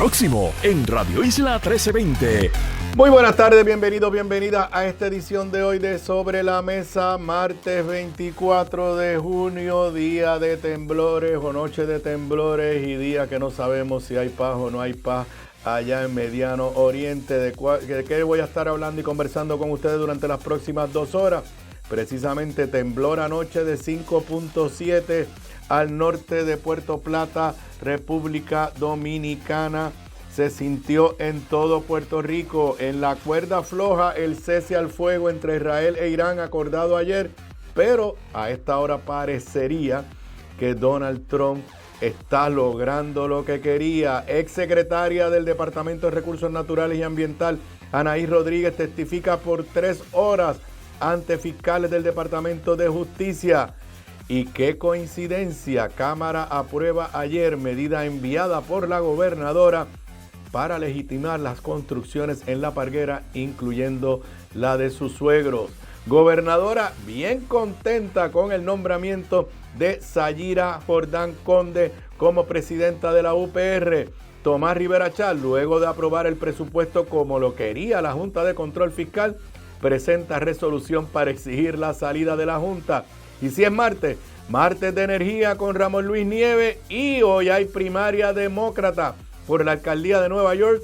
próximo en Radio Isla 1320. Muy buenas tardes, bienvenidos, bienvenida a esta edición de hoy de Sobre la Mesa, martes 24 de junio, día de temblores o noche de temblores y día que no sabemos si hay paz o no hay paz allá en Mediano Oriente. ¿De qué voy a estar hablando y conversando con ustedes durante las próximas 2 horas? Precisamente temblor anoche de 5.7 al norte de Puerto Plata, República Dominicana. Se sintió en todo Puerto Rico. En la cuerda floja el cese al fuego entre Israel e Irán acordado ayer, pero a esta hora parecería que Donald Trump está logrando lo que quería. Exsecretaria del Departamento de Recursos Naturales y Ambiental, Anaí Rodríguez, testifica por 3 horas ante fiscales del Departamento de Justicia. Y qué coincidencia, Cámara aprueba ayer medida enviada por la gobernadora para legitimar las construcciones en La Parguera, incluyendo la de sus suegros. Gobernadora bien contenta con el nombramiento de Sayira Jordán Conde como presidenta de la UPR. Tomás Rivera Chat, luego de aprobar el presupuesto como lo quería la Junta de Control Fiscal, presenta resolución para exigir la salida de la Junta. Y si es martes de energía con Ramón Luis Nieves, y hoy hay primaria demócrata por la alcaldía de Nueva York,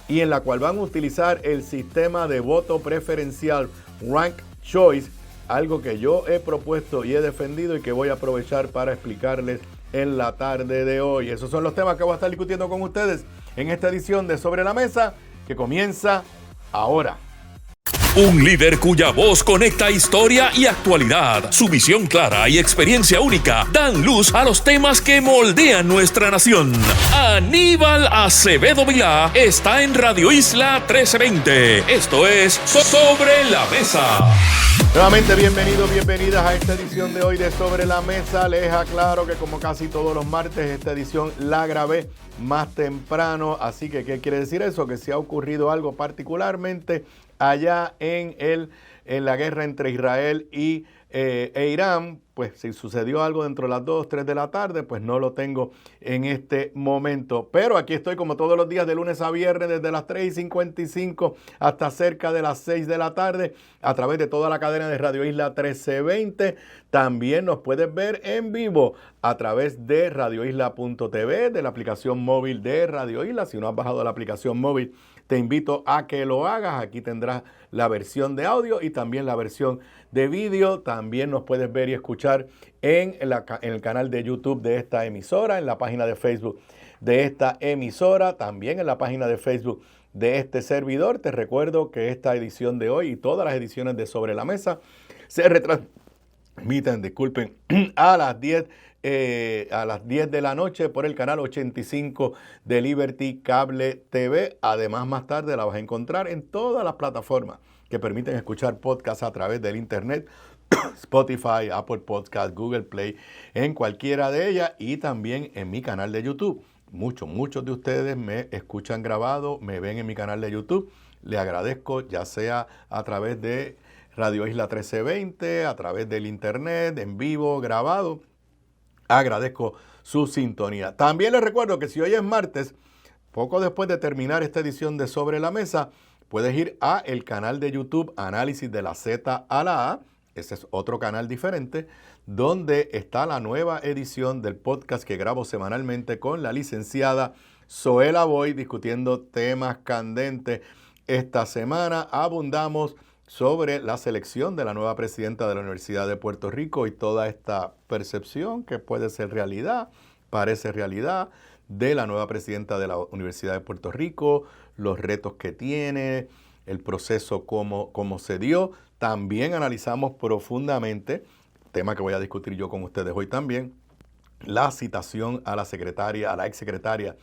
y en la cual van a utilizar el sistema de voto preferencial Rank Choice, algo que yo he propuesto y he defendido y que voy a aprovechar para explicarles en la tarde de hoy. Esos son los temas que voy a estar discutiendo con ustedes en esta edición de Sobre la Mesa, que comienza ahora. Un líder cuya voz conecta historia y actualidad. Su visión clara y experiencia única dan luz a los temas que moldean nuestra nación. Aníbal Acevedo Vilá está en Radio Isla 1320. Esto es Sobre la Mesa. Nuevamente bienvenidos, bienvenidas a esta edición de hoy de Sobre la Mesa. Les aclaro que como casi todos los martes, esta edición la grabé más temprano. Así que, ¿qué quiere decir eso? Que si ha ocurrido algo particularmente allá en la guerra entre Israel e Irán, pues si sucedió algo dentro de las 2, 3 de la tarde, pues no lo tengo en este momento. Pero aquí estoy como todos los días de lunes a viernes desde las 3:55 hasta cerca de las 6 de la tarde a través de toda la cadena de Radio Isla 1320. También nos puedes ver en vivo a través de radioisla.tv, de la aplicación móvil de Radio Isla. Si no has bajado la aplicación móvil, te invito a que lo hagas. Aquí tendrás la versión de audio y también la versión de vídeo. También nos puedes ver y escuchar en el canal de YouTube de esta emisora, en la página de Facebook de esta emisora, también en la página de Facebook de este servidor. Te recuerdo que esta edición de hoy y todas las ediciones de Sobre la Mesa se retransmiten, a las 10 de la noche por el canal 85 de Liberty Cable TV. Además, más tarde la vas a encontrar en todas las plataformas que permiten escuchar podcasts a través del internet, Spotify, Apple Podcast, Google Play, en cualquiera de ellas, y también en mi canal de YouTube. Muchos de ustedes me escuchan grabado, me ven en mi canal de YouTube. Les agradezco, ya sea a través de Radio Isla 1320, a través del internet, en vivo, grabado. Agradezco su sintonía. También les recuerdo que si hoy es martes, poco después de terminar esta edición de Sobre la Mesa, puedes ir a el canal de YouTube Análisis de la Z a la A. Ese es otro canal diferente, donde está la nueva edición del podcast que grabo semanalmente con la licenciada Zoela Boy, discutiendo temas candentes. Esta semana abundamos sobre la selección de la nueva presidenta de la Universidad de Puerto Rico y toda esta percepción que puede ser realidad, parece realidad, de la nueva presidenta de la Universidad de Puerto Rico, los retos que tiene, el proceso cómo se dio. También analizamos profundamente, tema que voy a discutir yo con ustedes hoy también, la citación a la exsecretaria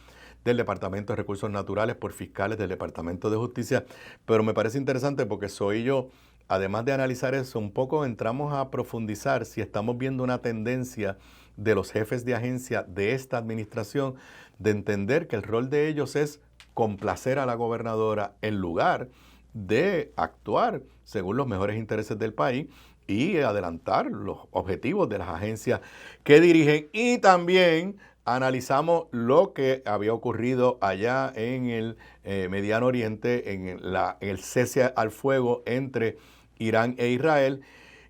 del Departamento de Recursos Naturales por fiscales del Departamento de Justicia. Pero me parece interesante porque soy yo, además de analizar eso, un poco entramos a profundizar si estamos viendo una tendencia de los jefes de agencia de esta administración de entender que el rol de ellos es complacer a la gobernadora en lugar de actuar según los mejores intereses del país y adelantar los objetivos de las agencias que dirigen. Y también analizamos lo que había ocurrido allá en el Mediano Oriente, en el cese al fuego entre Irán e Israel.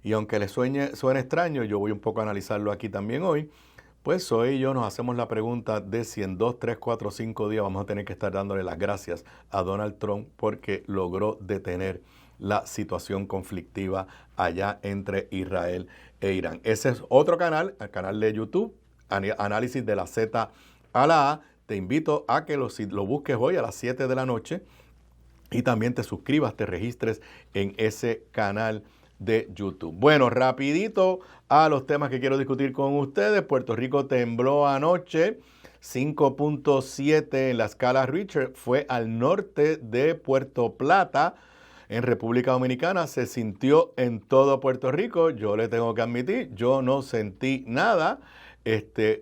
Y aunque les suene extraño, yo voy un poco a analizarlo aquí también hoy. Pues hoy y yo nos hacemos la pregunta de si en 2, 3, 4, 5 días vamos a tener que estar dándole las gracias a Donald Trump porque logró detener la situación conflictiva allá entre Israel e Irán. Ese es otro canal, el canal de YouTube, Análisis de la Z a la A. Te invito a que lo busques hoy a las 7 de la noche y también te suscribas, te registres en ese canal de YouTube. Bueno, rapidito a los temas que quiero discutir con ustedes. Puerto Rico tembló anoche, 5.7 en la escala Richter, fue al norte de Puerto Plata, en República Dominicana. Se sintió en todo Puerto Rico. Yo le tengo que admitir, yo no sentí nada.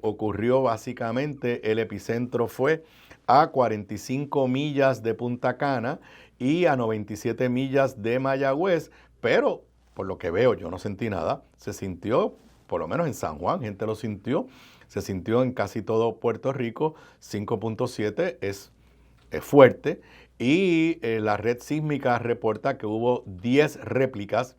Ocurrió básicamente, el epicentro fue a 45 millas de Punta Cana y a 97 millas de Mayagüez, pero por lo que veo yo no sentí nada. Se sintió, por lo menos en San Juan, gente lo sintió, se sintió en casi todo Puerto Rico. 5.7 es fuerte y la red sísmica reporta que hubo 10 réplicas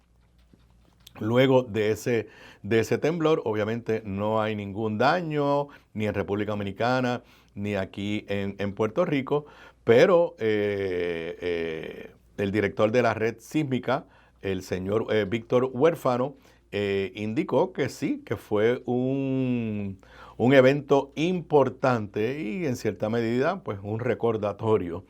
luego de ese temblor. Obviamente no hay ningún daño ni en República Dominicana ni aquí en Puerto Rico, pero el director de la red sísmica, el señor Víctor Huérfano, indicó que sí, que fue un evento importante y en cierta medida pues un recordatorio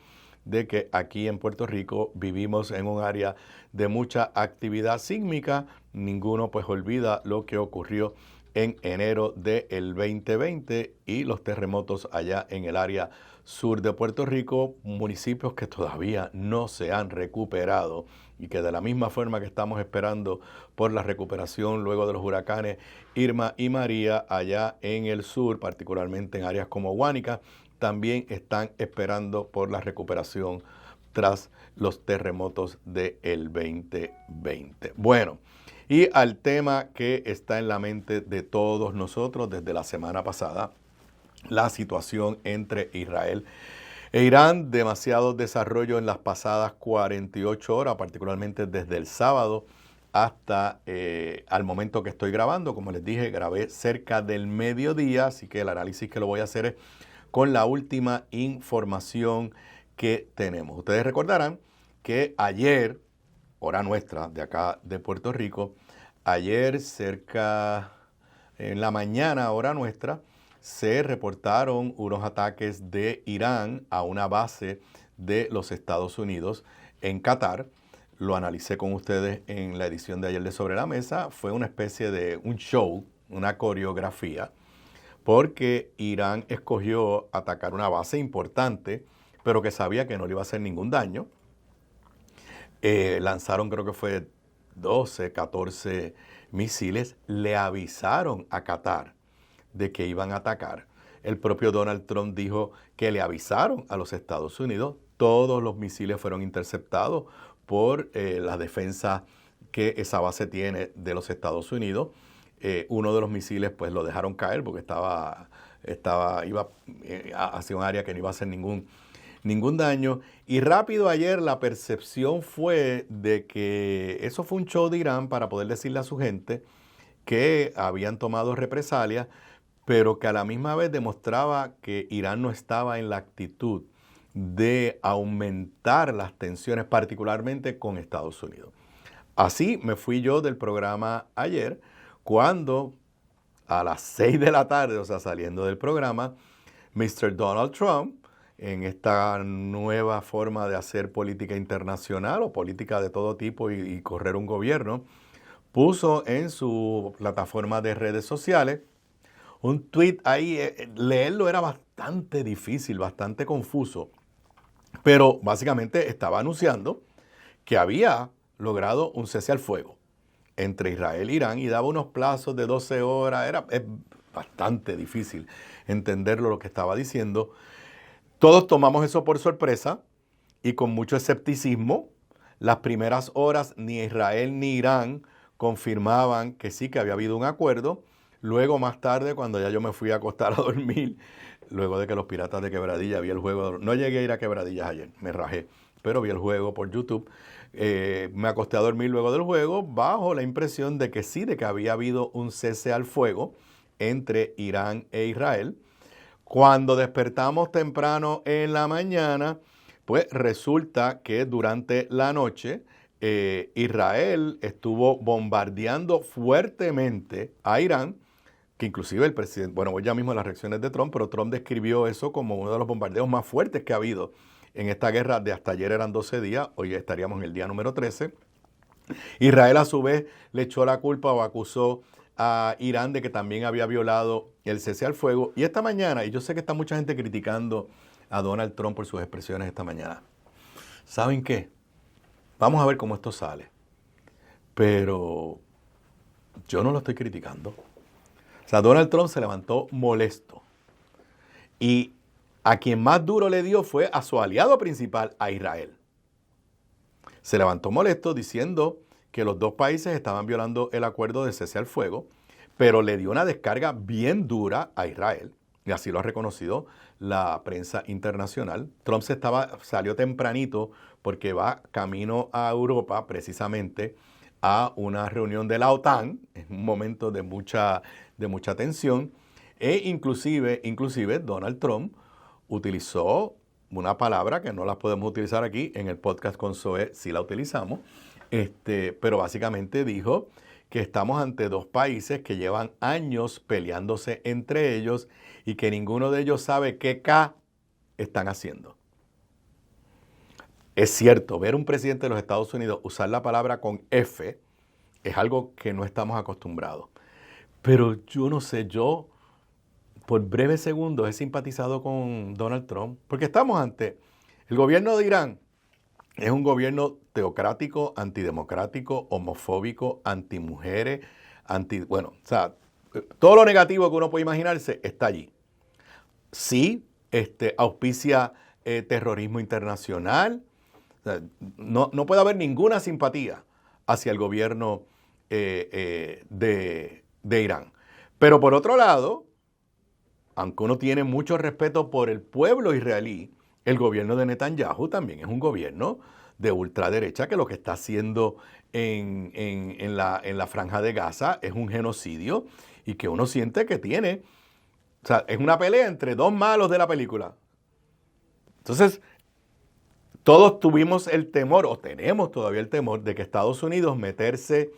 de que aquí en Puerto Rico vivimos en un área de mucha actividad sísmica. Ninguno pues olvida lo que ocurrió en enero del 2020 y los terremotos allá en el área sur de Puerto Rico, municipios que todavía no se han recuperado y que de la misma forma que estamos esperando por la recuperación luego de los huracanes Irma y María allá en el sur, particularmente en áreas como Guánica, también están esperando por la recuperación tras los terremotos del 2020. Bueno, y al tema que está en la mente de todos nosotros desde la semana pasada, la situación entre Israel e Irán. Demasiado desarrollo en las pasadas 48 horas, particularmente desde el sábado hasta al momento que estoy grabando. Como les dije, grabé cerca del mediodía, así que el análisis que lo voy a hacer es con la última información que tenemos. Ustedes recordarán que ayer, hora nuestra de acá de Puerto Rico, ayer cerca en la mañana, hora nuestra, se reportaron unos ataques de Irán a una base de los Estados Unidos en Qatar. Lo analicé con ustedes en la edición de ayer de Sobre la Mesa. Fue una especie de un show, una coreografía, porque Irán escogió atacar una base importante, pero que sabía que no le iba a hacer ningún daño. Lanzaron, creo que fue 12, 14 misiles. Le avisaron a Qatar de que iban a atacar. El propio Donald Trump dijo que le avisaron a los Estados Unidos. Todos los misiles fueron interceptados por la defensa que esa base tiene de los Estados Unidos. Uno de los misiles pues lo dejaron caer porque iba hacia un área que no iba a hacer ningún daño. Y rápido ayer la percepción fue de que eso fue un show de Irán para poder decirle a su gente que habían tomado represalias, pero que a la misma vez demostraba que Irán no estaba en la actitud de aumentar las tensiones, particularmente con Estados Unidos. Así me fui yo del programa ayer, cuando a las 6 de la tarde, o sea, saliendo del programa, Mr. Donald Trump, en esta nueva forma de hacer política internacional o política de todo tipo y correr un gobierno, puso en su plataforma de redes sociales un tweet ahí. Leerlo era bastante difícil, bastante confuso, pero básicamente estaba anunciando que había logrado un cese al fuego entre Israel e Irán y daba unos plazos de 12 horas. Es bastante difícil entenderlo lo que estaba diciendo. Todos tomamos eso por sorpresa y con mucho escepticismo. Las primeras horas ni Israel ni Irán confirmaban que sí, que había habido un acuerdo, Luego, más tarde, cuando ya yo me fui a acostar a dormir, luego de que los Piratas de Quebradillas, vi el juego, no llegué a ir a Quebradillas ayer, me rajé, pero vi el juego por YouTube. Me acosté a dormir luego del juego bajo la impresión de que sí, de que había habido un cese al fuego entre Irán e Israel. Cuando despertamos temprano en la mañana, pues resulta que durante la noche Israel estuvo bombardeando fuertemente a Irán, que inclusive el presidente, bueno, voy ya mismo a las reacciones de Trump, pero Trump describió eso como uno de los bombardeos más fuertes que ha habido en esta guerra. De hasta ayer eran 12 días, hoy estaríamos en el día número 13. Israel a su vez le echó la culpa o acusó a Irán de que también había violado el cese al fuego. Y esta mañana, y yo sé que está mucha gente criticando a Donald Trump por sus expresiones esta mañana, ¿saben qué? Vamos a ver cómo esto sale. Pero yo no lo estoy criticando. O sea, Donald Trump se levantó molesto. Y a quien más duro le dio fue a su aliado principal, a Israel. Se levantó molesto diciendo que los dos países estaban violando el acuerdo de cese al fuego, pero le dio una descarga bien dura a Israel. Y así lo ha reconocido la prensa internacional. Trump salió tempranito porque va camino a Europa precisamente a una reunión de la OTAN, en un momento de mucha tensión, e inclusive Donald Trump utilizó una palabra que no la podemos utilizar aquí, en el podcast con Zoe sí la utilizamos, pero básicamente dijo que estamos ante dos países que llevan años peleándose entre ellos y que ninguno de ellos sabe qué están haciendo. Es cierto, ver un presidente de los Estados Unidos usar la palabra con F es algo que no estamos acostumbrados. Pero yo no sé, yo por breves segundos he simpatizado con Donald Trump, porque estamos ante el gobierno de Irán. Es un gobierno teocrático, antidemocrático, homofóbico, antimujeres, todo lo negativo que uno puede imaginarse está allí. Sí, auspicia terrorismo internacional. O sea, no puede haber ninguna simpatía hacia el gobierno de Irán. Pero por otro lado, aunque uno tiene mucho respeto por el pueblo israelí, el gobierno de Netanyahu también es un gobierno de ultraderecha que lo que está haciendo en la franja de Gaza es un genocidio y que uno siente que tiene, o sea, es una pelea entre dos malos de la película. Entonces, todos tuvimos el temor, o tenemos todavía el temor, de que Estados Unidos meterse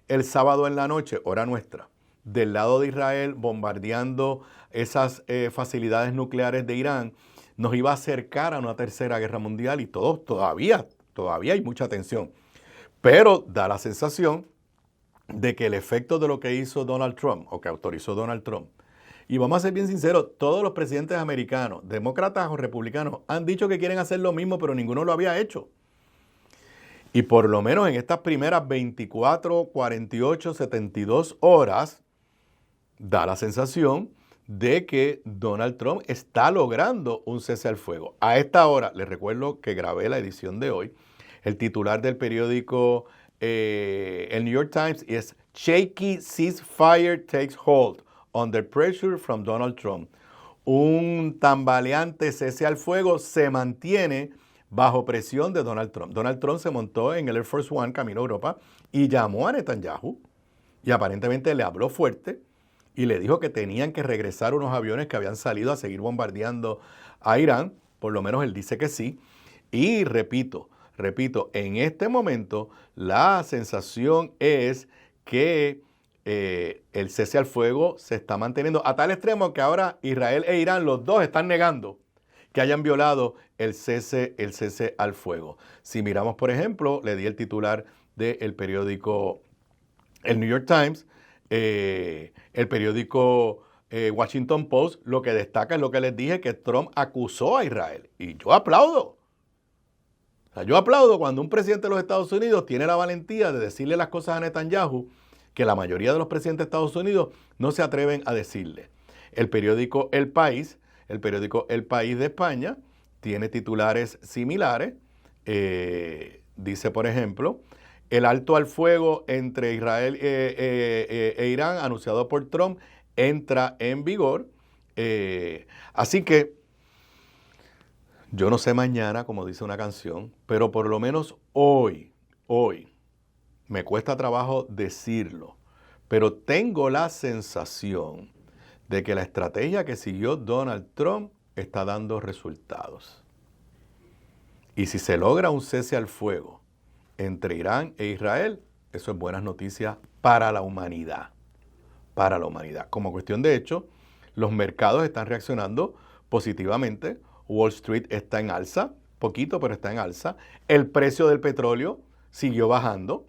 el sábado en la noche, hora nuestra, del lado de Israel, bombardeando esas facilidades nucleares de Irán, nos iba a acercar a una tercera guerra mundial y todavía hay mucha tensión. Pero da la sensación de que el efecto de lo que hizo Donald Trump, o que autorizó Donald Trump, y vamos a ser bien sinceros, todos los presidentes americanos, demócratas o republicanos, han dicho que quieren hacer lo mismo, pero ninguno lo había hecho. Y por lo menos en estas primeras 24, 48, 72 horas, da la sensación de que Donald Trump está logrando un cese al fuego. A esta hora, les recuerdo que grabé la edición de hoy, el titular del periódico el New York Times es "Shaky ceasefire takes hold under pressure from Donald Trump". Un tambaleante cese al fuego se mantiene bajo presión de Donald Trump. Donald Trump se montó en el Air Force One camino a Europa y llamó a Netanyahu y aparentemente le habló fuerte y le dijo que tenían que regresar unos aviones que habían salido a seguir bombardeando a Irán. Por lo menos él dice que sí. Y repito, en este momento la sensación es que el cese al fuego se está manteniendo a tal extremo que ahora Israel e Irán, los dos, están negando que hayan violado el cese al fuego. Si miramos, por ejemplo, le di el titular del periódico el New York Times, el periódico Washington Post, lo que destaca es lo que les dije, que Trump acusó a Israel. Y yo aplaudo. O sea, yo aplaudo cuando un presidente de los Estados Unidos tiene la valentía de decirle las cosas a Netanyahu que la mayoría de los presidentes de Estados Unidos no se atreven a decirle. El periódico El País de España tiene titulares similares. Dice, por ejemplo, El alto al fuego entre Israel e Irán, anunciado por Trump, entra en vigor. Así que yo no sé mañana, como dice una canción, pero por lo menos hoy, me cuesta trabajo decirlo, pero tengo la sensación de que la estrategia que siguió Donald Trump está dando resultados. Y si se logra un cese al fuego entre Irán e Israel, eso es buenas noticias para la humanidad. Para la humanidad. Como cuestión de hecho, los mercados están reaccionando positivamente. Wall Street está en alza, poquito, pero está en alza. El precio del petróleo siguió bajando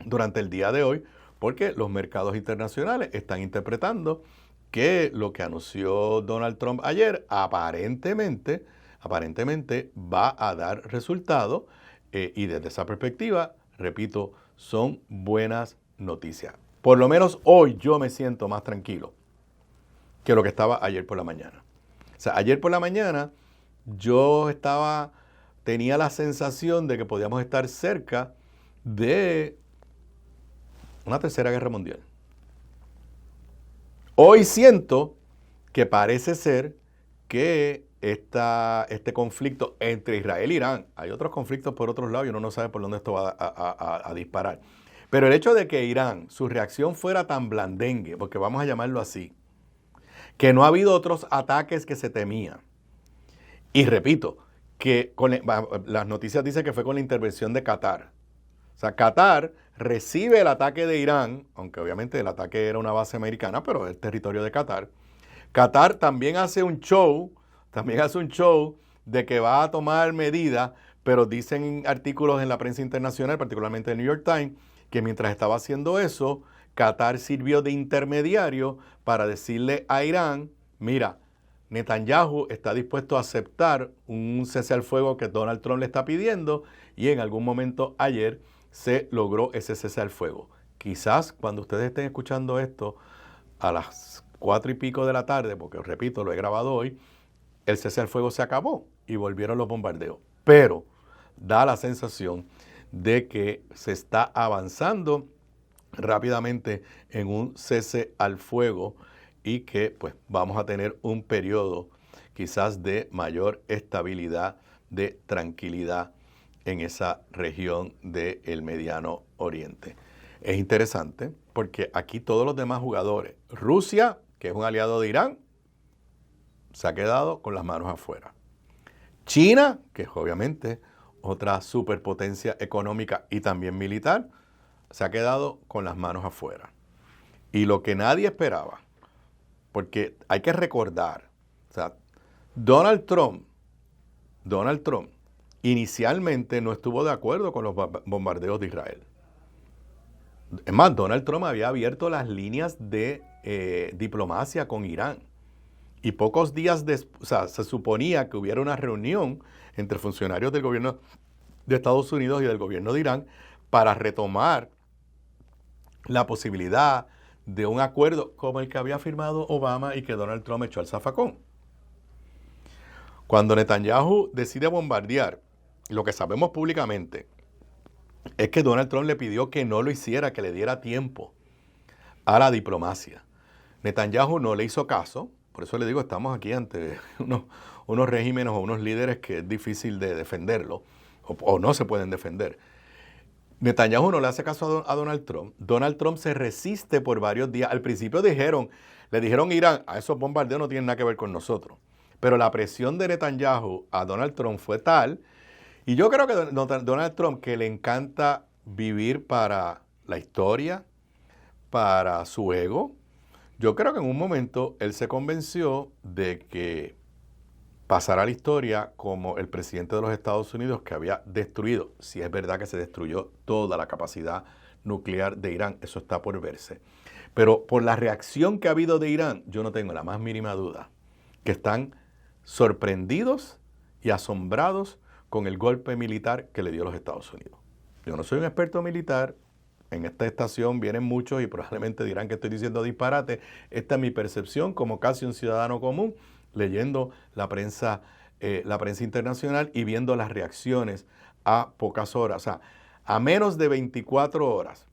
durante el día de hoy porque los mercados internacionales están interpretando que lo que anunció Donald Trump ayer aparentemente va a dar resultado y desde esa perspectiva, repito, son buenas noticias. Por lo menos hoy yo me siento más tranquilo que lo que estaba ayer por la mañana. O sea, ayer por la mañana yo tenía la sensación de que podíamos estar cerca de una tercera guerra mundial. Hoy siento que parece ser que este conflicto entre Israel e Irán, hay otros conflictos por otros lados y uno no sabe por dónde esto va a disparar. Pero el hecho de que Irán, su reacción fuera tan blandengue, porque vamos a llamarlo así, que no ha habido otros ataques que se temían. Y repito, que las noticias dicen que fue con la intervención de Qatar. O sea, Qatar recibe el ataque de Irán, aunque obviamente el ataque era una base americana, pero es territorio de Qatar. Qatar también hace un show de que va a tomar medidas, pero dicen artículos en la prensa internacional, particularmente el New York Times, que mientras estaba haciendo eso, Qatar sirvió de intermediario para decirle a Irán, mira, Netanyahu está dispuesto a aceptar un cese al fuego que Donald Trump le está pidiendo y en algún momento ayer se logró ese cese al fuego. Quizás cuando ustedes estén escuchando esto a las 4 y pico de la tarde, porque repito, lo he grabado hoy, el cese al fuego se acabó y volvieron los bombardeos. Pero da la sensación de que se está avanzando rápidamente en un cese al fuego y que pues vamos a tener un periodo quizás de mayor estabilidad, de tranquilidad en esa región del Mediano Oriente. Es interesante porque aquí todos los demás jugadores, Rusia, que es un aliado de Irán, se ha quedado con las manos afuera. China, que es obviamente otra superpotencia económica y también militar, se ha quedado con las manos afuera. Y lo que nadie esperaba, porque hay que recordar, o sea, Donald Trump inicialmente no estuvo de acuerdo con los bombardeos de Israel. Es más, Donald Trump había abierto las líneas de diplomacia con Irán. Y pocos días después, o sea, se suponía que hubiera una reunión entre funcionarios del gobierno de Estados Unidos y del gobierno de Irán para retomar la posibilidad de un acuerdo como el que había firmado Obama y que Donald Trump echó al zafacón. Cuando Netanyahu decide bombardear, lo que sabemos públicamente es que Donald Trump le pidió que no lo hiciera, que le diera tiempo a la diplomacia. Netanyahu no le hizo caso. Por eso le digo, estamos aquí ante unos regímenes o unos líderes que es difícil de defenderlo o no se pueden defender. Netanyahu no le hace caso a Donald Trump. Donald Trump se resiste por varios días. Al principio le dijeron a Irán, a esos bombardeos no tienen nada que ver con nosotros. Pero la presión de Netanyahu a Donald Trump fue tal, y yo creo que Donald Trump, que le encanta vivir para la historia, para su ego, yo creo que en un momento él se convenció de que pasará a la historia como el presidente de los Estados Unidos que había destruido, si es verdad que se destruyó toda la capacidad nuclear de Irán, eso está por verse. Pero por la reacción que ha habido de Irán, yo no tengo la más mínima duda que están sorprendidos y asombrados con el golpe militar que le dio los Estados Unidos. Yo no soy un experto militar. En esta estación vienen muchos y probablemente dirán que estoy diciendo disparate. Esta es mi percepción como casi un ciudadano común, leyendo la prensa internacional y viendo las reacciones a pocas horas. O sea, a menos de 24 horas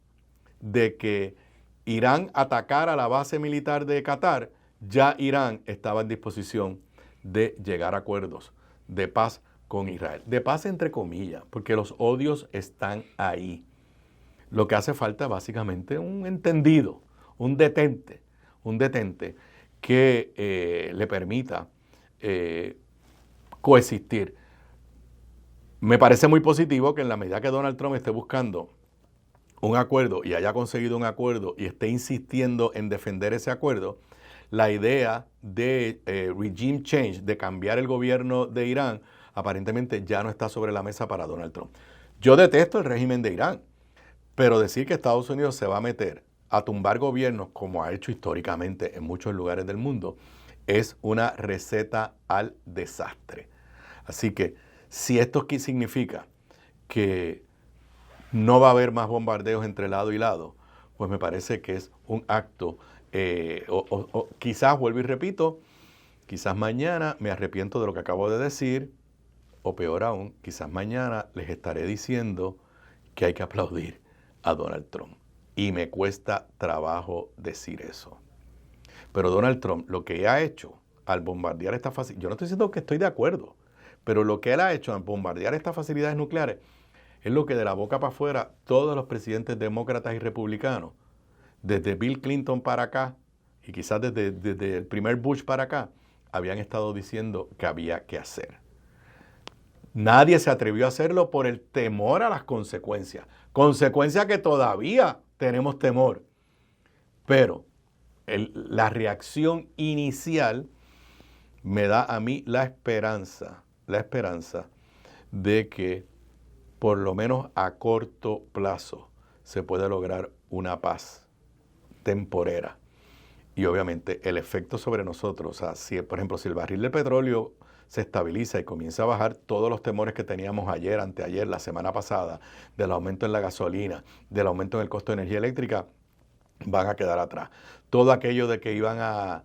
de que Irán atacara la base militar de Qatar, ya Irán estaba en disposición de llegar a acuerdos de paz con Israel. De paz entre comillas, porque los odios están ahí. Lo que hace falta básicamente un entendido, un detente que le permita coexistir. Me parece muy positivo que en la medida que Donald Trump esté buscando un acuerdo y haya conseguido un acuerdo y esté insistiendo en defender ese acuerdo, la idea de regime change, de cambiar el gobierno de Irán, aparentemente ya no está sobre la mesa para Donald Trump. Yo detesto el régimen de Irán, pero decir que Estados Unidos se va a meter a tumbar gobiernos, como ha hecho históricamente en muchos lugares del mundo, es una receta al desastre. Así que si esto significa que no va a haber más bombardeos entre lado y lado, pues me parece que es un acto, quizás, vuelvo y repito, quizás mañana me arrepiento de lo que acabo de decir, o peor aún, quizás mañana les estaré diciendo que hay que aplaudir a Donald Trump. Y me cuesta trabajo decir eso. Pero Donald Trump, lo que ha hecho al bombardear estas facilidades, yo no estoy diciendo que estoy de acuerdo, pero lo que él ha hecho al bombardear estas facilidades nucleares es lo que de la boca para afuera todos los presidentes demócratas y republicanos, desde Bill Clinton para acá, y quizás desde el primer Bush para acá, habían estado diciendo que había que hacer. Nadie se atrevió a hacerlo por el temor a las consecuencias. Consecuencias que todavía tenemos temor. Pero la reacción inicial me da a mí la esperanza de que por lo menos a corto plazo se puede lograr una paz temporera. Y obviamente el efecto sobre nosotros, o sea, por ejemplo, si el barril de petróleo se estabiliza y comienza a bajar, todos los temores que teníamos ayer, anteayer, la semana pasada, del aumento en la gasolina, del aumento en el costo de energía eléctrica, van a quedar atrás. Todo aquello de que iban a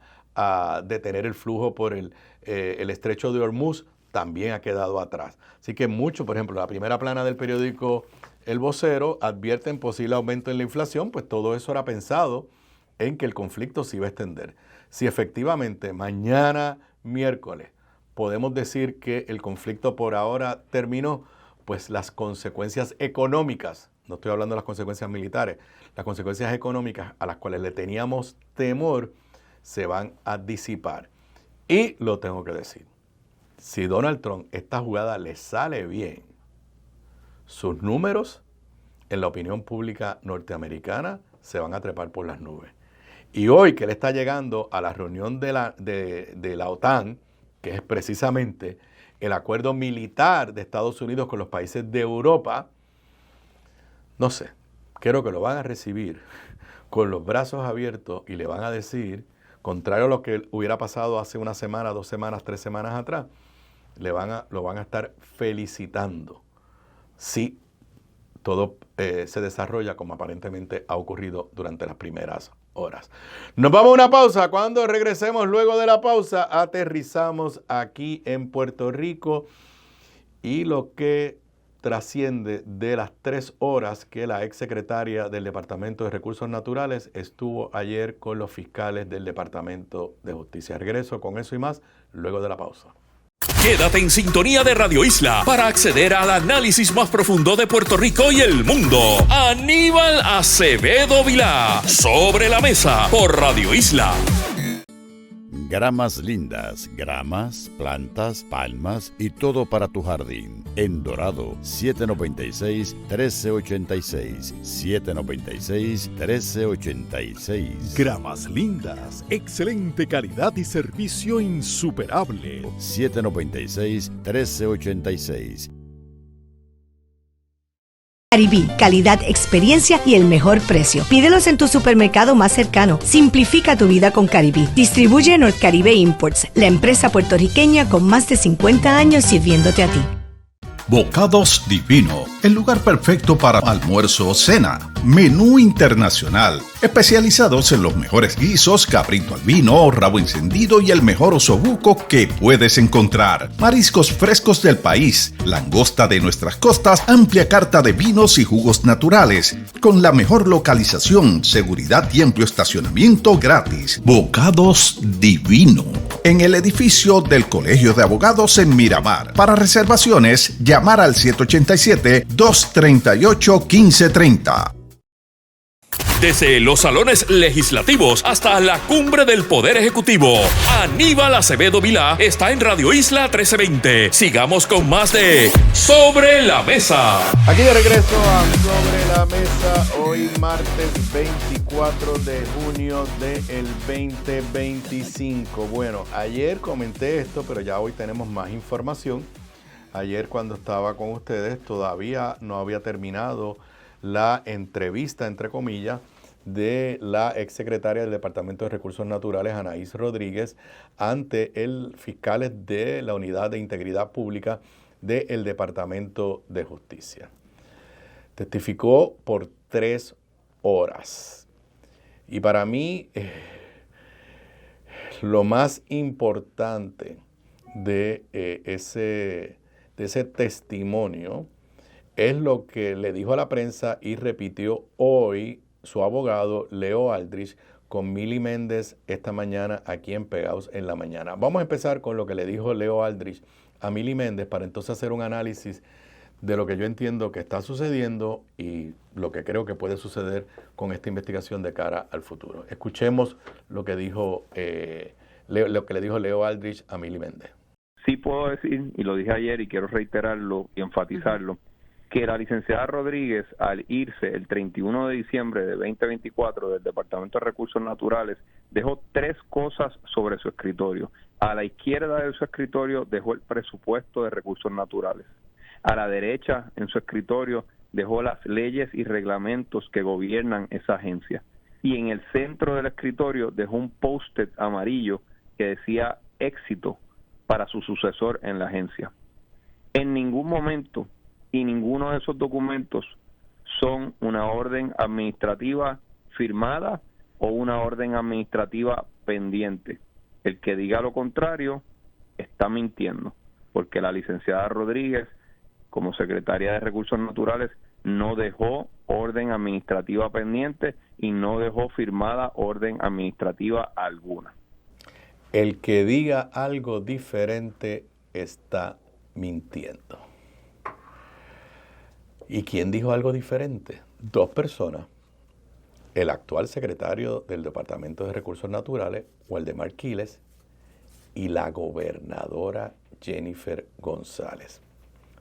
detener el flujo por el estrecho de Hormuz también ha quedado atrás. Así que mucho, por ejemplo, la primera plana del periódico El Vocero advierten posible aumento en la inflación, pues todo eso era pensado en que el conflicto se iba a extender. Si efectivamente mañana miércoles podemos decir que el conflicto por ahora terminó, pues las consecuencias económicas, no estoy hablando de las consecuencias militares, las consecuencias económicas a las cuales le teníamos temor se van a disipar. Y lo tengo que decir, si Donald Trump esta jugada le sale bien, sus números en la opinión pública norteamericana se van a trepar por las nubes. Y hoy que él está llegando a la reunión de la OTAN, que es precisamente el acuerdo militar de Estados Unidos con los países de Europa, no sé, creo que lo van a recibir con los brazos abiertos y le van a decir, contrario a lo que hubiera pasado hace una semana, 2 semanas, 3 semanas atrás, lo van a estar felicitando si todo se desarrolla como aparentemente ha ocurrido durante las primeras horas. Nos vamos a una pausa. Cuando regresemos luego de la pausa, aterrizamos aquí en Puerto Rico y lo que trasciende de las 3 horas que la exsecretaria del Departamento de Recursos Naturales estuvo ayer con los fiscales del Departamento de Justicia. Regreso con eso y más luego de la pausa. Quédate en sintonía de Radio Isla para acceder al análisis más profundo de Puerto Rico y el mundo. Aníbal Acevedo Vilá, Sobre la Mesa, por Radio Isla. Gramas lindas, gramas, plantas, palmas y todo para tu jardín. En Dorado, 796-1386. 796-1386. Gramas lindas, excelente calidad y servicio insuperable. 796-1386. Caribí, calidad, experiencia y el mejor precio. Pídelos en tu supermercado más cercano. Simplifica tu vida con Caribí. Distribuye North Caribe Imports, la empresa puertorriqueña con más de 50 años sirviéndote a ti. Bocados Divino, el lugar perfecto para almuerzo o cena. Menú internacional, especializados en los mejores guisos, cabrito al vino, rabo encendido y el mejor osobuco que puedes encontrar. Mariscos frescos del país, langosta de nuestras costas, amplia carta de vinos y jugos naturales, con la mejor localización, seguridad y amplio estacionamiento gratis. Bocados Divino, en el edificio del Colegio de Abogados en Miramar. Para reservaciones, llamar al 787-238-1530. Desde los salones legislativos hasta la cumbre del Poder Ejecutivo, Aníbal Acevedo Vilá está en Radio Isla 1320. Sigamos con más de Sobre la Mesa. Aquí de regreso a Sobre la Mesa, hoy martes 24 de junio del 2025. Bueno, ayer comenté esto, pero ya hoy tenemos más información. Ayer cuando estaba con ustedes todavía no había terminado la entrevista, entre comillas, de la exsecretaria del Departamento de Recursos Naturales, Anaís Rodríguez, ante el fiscales de la Unidad de Integridad Pública del Departamento de Justicia. Testificó por 3 horas. Y para mí, lo más importante de ese testimonio es lo que le dijo a la prensa y repitió hoy su abogado Leo Aldrich con Mili Méndez esta mañana aquí en Pegados en la Mañana. Vamos a empezar con lo que le dijo Leo Aldrich a Mili Méndez para entonces hacer un análisis de lo que yo entiendo que está sucediendo y lo que creo que puede suceder con esta investigación de cara al futuro. Escuchemos lo que dijo lo que le dijo Leo Aldrich a Mili Méndez. Sí puedo decir, y lo dije ayer y quiero reiterarlo y enfatizarlo, que la licenciada Rodríguez, al irse el 31 de diciembre de 2024 del Departamento de Recursos Naturales, dejó 3 cosas sobre su escritorio. A la izquierda de su escritorio dejó el presupuesto de recursos naturales. A la derecha, en su escritorio, dejó las leyes y reglamentos que gobiernan esa agencia. Y en el centro del escritorio dejó un post-it amarillo que decía éxito para su sucesor en la agencia. En ningún momento y ninguno de esos documentos son una orden administrativa firmada o una orden administrativa pendiente. El que diga lo contrario está mintiendo, porque la licenciada Rodríguez, como secretaria de Recursos Naturales, no dejó orden administrativa pendiente y no dejó firmada orden administrativa alguna. El que diga algo diferente está mintiendo. ¿Y quién dijo algo diferente? 2 personas. El actual secretario del Departamento de Recursos Naturales, Waldemar Quiles, y la gobernadora Jennifer González.